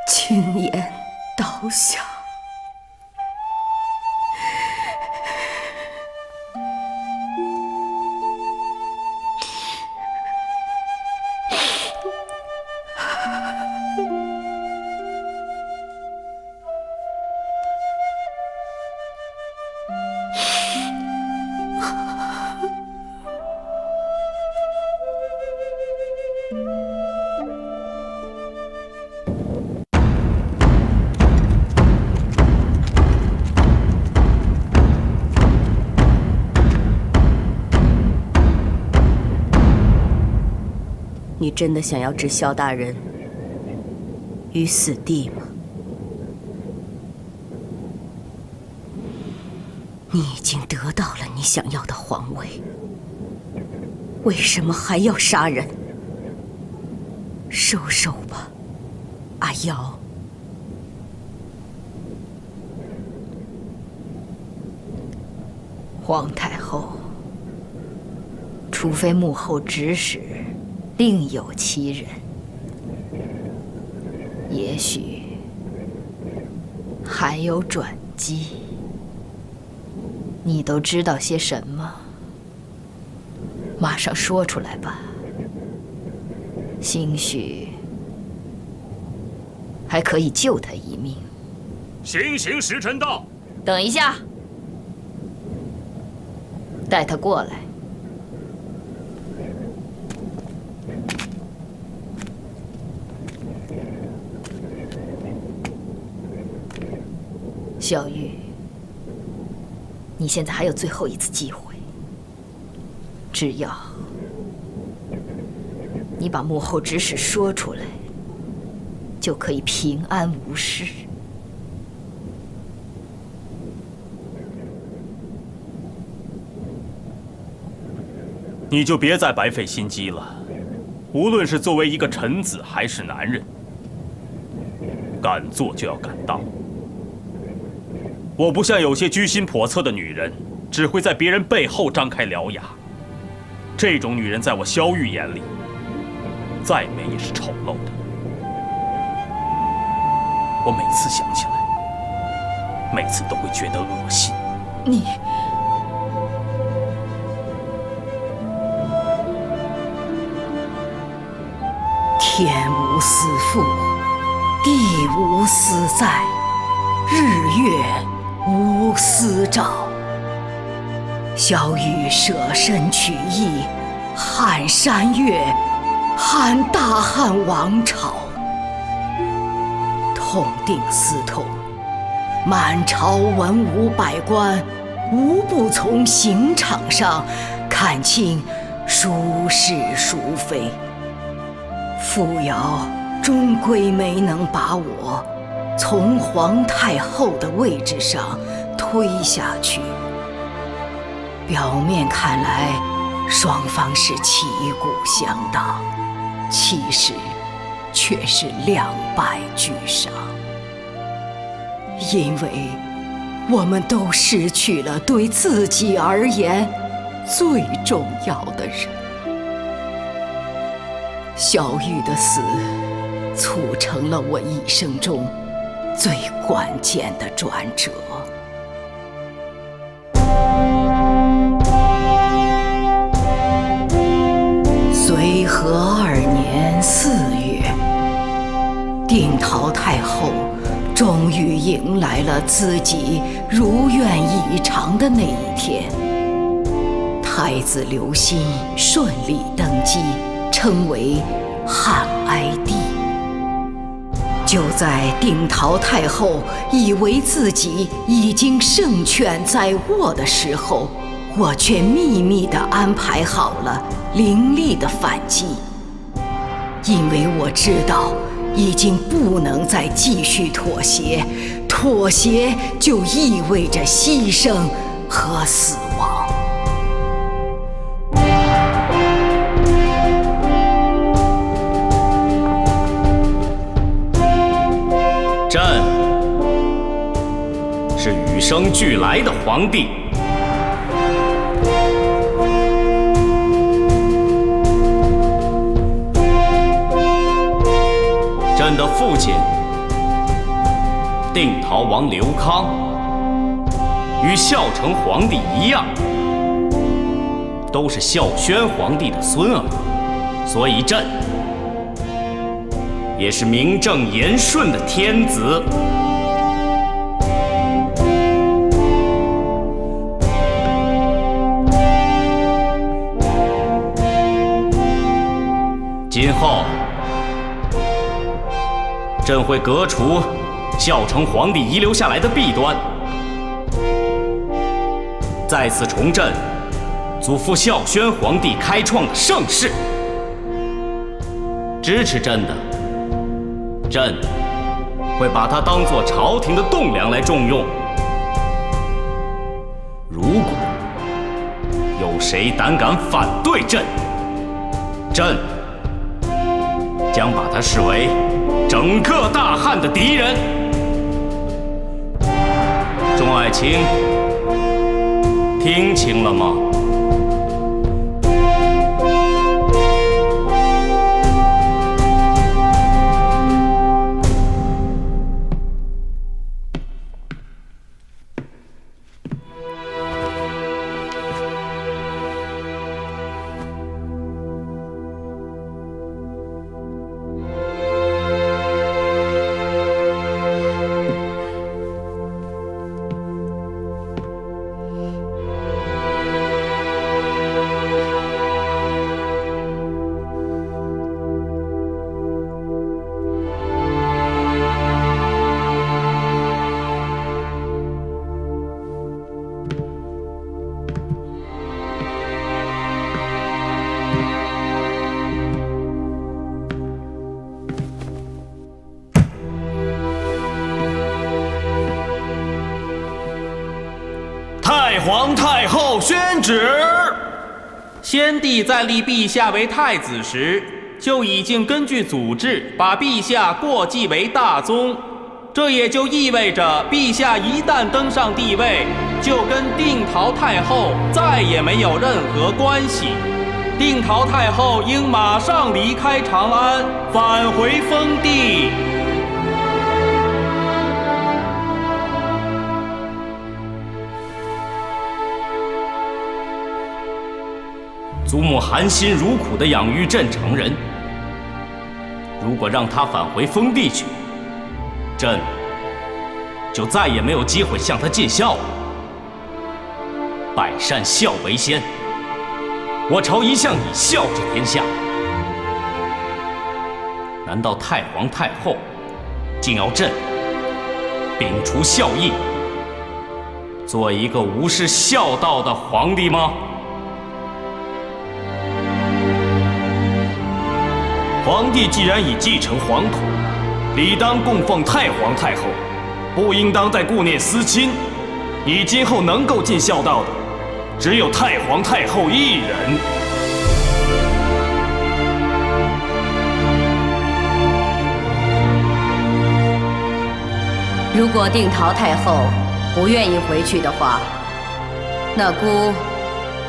轻言倒下。你真的想要置萧大人于死地吗？你已经得到了你想要的皇位，为什么还要杀人？收手吧，阿瑶。皇太后，除非幕后指使另有其人，也许还有转机。你都知道些什么？马上说出来吧，兴许还可以救他一命。行刑时辰到。等一下，带他过来。小玉，你现在还有最后一次机会，只要你把幕后指使说出来，就可以平安无事。你就别再白费心机了。无论是作为一个臣子还是男人，敢做就要敢当。我不像有些居心叵测的女人，只会在别人背后张开獠牙。这种女人在我萧玉眼里，再美也是丑陋的。我每次想起来，每次都会觉得恶心。你天无私父，地无私载，日月无私照。萧玉舍身取义，撼山岳，撼大汉王朝。痛定思痛，满朝文武百官无不从刑场上看清孰是孰非。傅瑶终归没能把我从皇太后的位置上推下去。表面看来双方是旗鼓相当，其实却是两败俱伤。因为我们都失去了对自己而言最重要的人。萧玉的死促成了我一生中最关键的转折。随和2年4月，定陶太后终于迎来了自己如愿以偿的那一天。太子刘歆顺利登基，称为汉哀帝。就在定陶太后以为自己已经胜券在握的时候，我却秘密地安排好了凌厉的反击。因为我知道已经不能再继续妥协，妥协就意味着牺牲和死亡。朕是与生俱来的皇帝，朕的父亲定陶王刘康与孝成皇帝一样，都是孝宣皇帝的孙儿，所以朕也是名正言顺的天子。今后，朕会革除孝成皇帝遗留下来的弊端，再次重振祖父孝宣皇帝开创的盛世。支持朕的，朕会把它当作朝廷的栋梁来重用。如果有谁胆敢反对朕，朕将把他视为整个大汉的敌人。众爱卿，听清了吗？皇太后宣旨：先帝在立陛下为太子时，就已经根据祖制把陛下过继为大宗，这也就意味着陛下一旦登上帝位，就跟定陶太后再也没有任何关系。定陶太后应马上离开长安，返回封地。祖母含辛茹苦地养育朕成人，如果让她返回封地去，朕就再也没有机会向她尽孝了。百善孝为先，我朝一向以孝治天下，难道太皇太后竟要朕摒除孝义，做一个无视孝道的皇帝吗？皇帝既然已继承皇统，理当供奉太皇太后，不应当再顾念私亲。你今后能够尽孝道的，只有太皇太后一人。如果定陶太后不愿意回去的话，那姑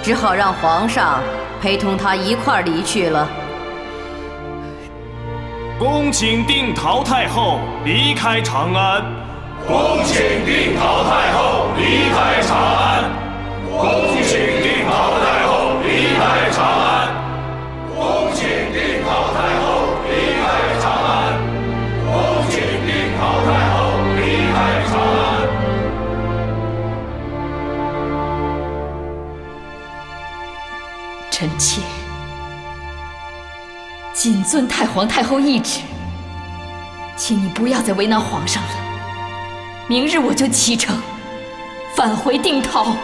只好让皇上陪同她一块儿离去了。恭请定陶太后离开长安。恭请定陶太后离开长安。恭请定陶太后离开长安。恭请定陶太后离开长安。恭请定陶太后离开长安。臣妾谨遵太皇太后懿旨，请你不要再为难皇上了。明日我就启程，返回定陶。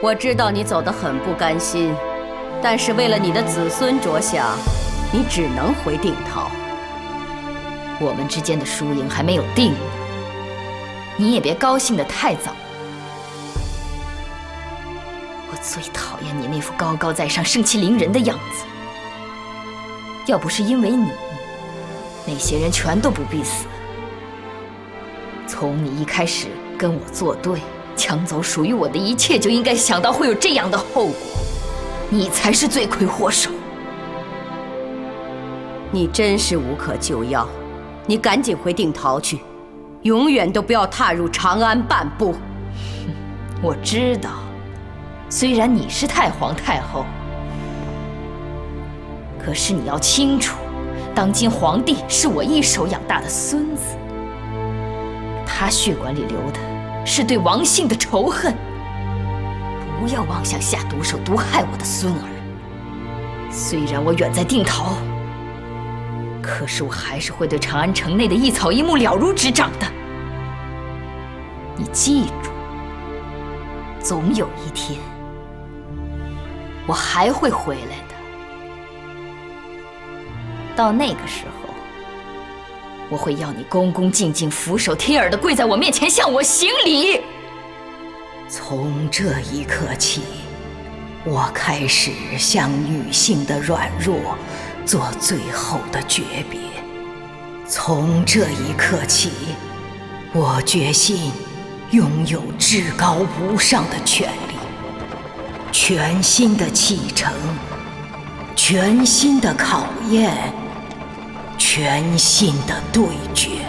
我知道你走得很不甘心，但是为了你的子孙着想，你只能回定陶。我们之间的输赢还没有定呢，你也别高兴得太早。我最讨厌你那副高高在上、盛气凌人的样子。要不是因为你，那些人全都不必死。从你一开始跟我作对，抢走属于我的一切，就应该想到会有这样的后果。你才是罪魁祸首。你真是无可救药，你赶紧回定陶去，永远都不要踏入长安半步。我知道，虽然你是太皇太后，可是你要清楚，当今皇帝是我一手养大的孙子，他血管里流的是对王姓的仇恨。不要妄想下毒手毒害我的孙儿。虽然我远在定陶，可是我还是会对长安城内的一草一木了如指掌的。你记住，总有一天，我还会回来的。到那个时候，我会要你恭恭敬敬、俯首贴耳地跪在我面前，向我行礼。从这一刻起，我开始向女性的软弱做最后的诀别。从这一刻起，我决心拥有至高无上的权利，全新的启程，全新的考验，全新的对决。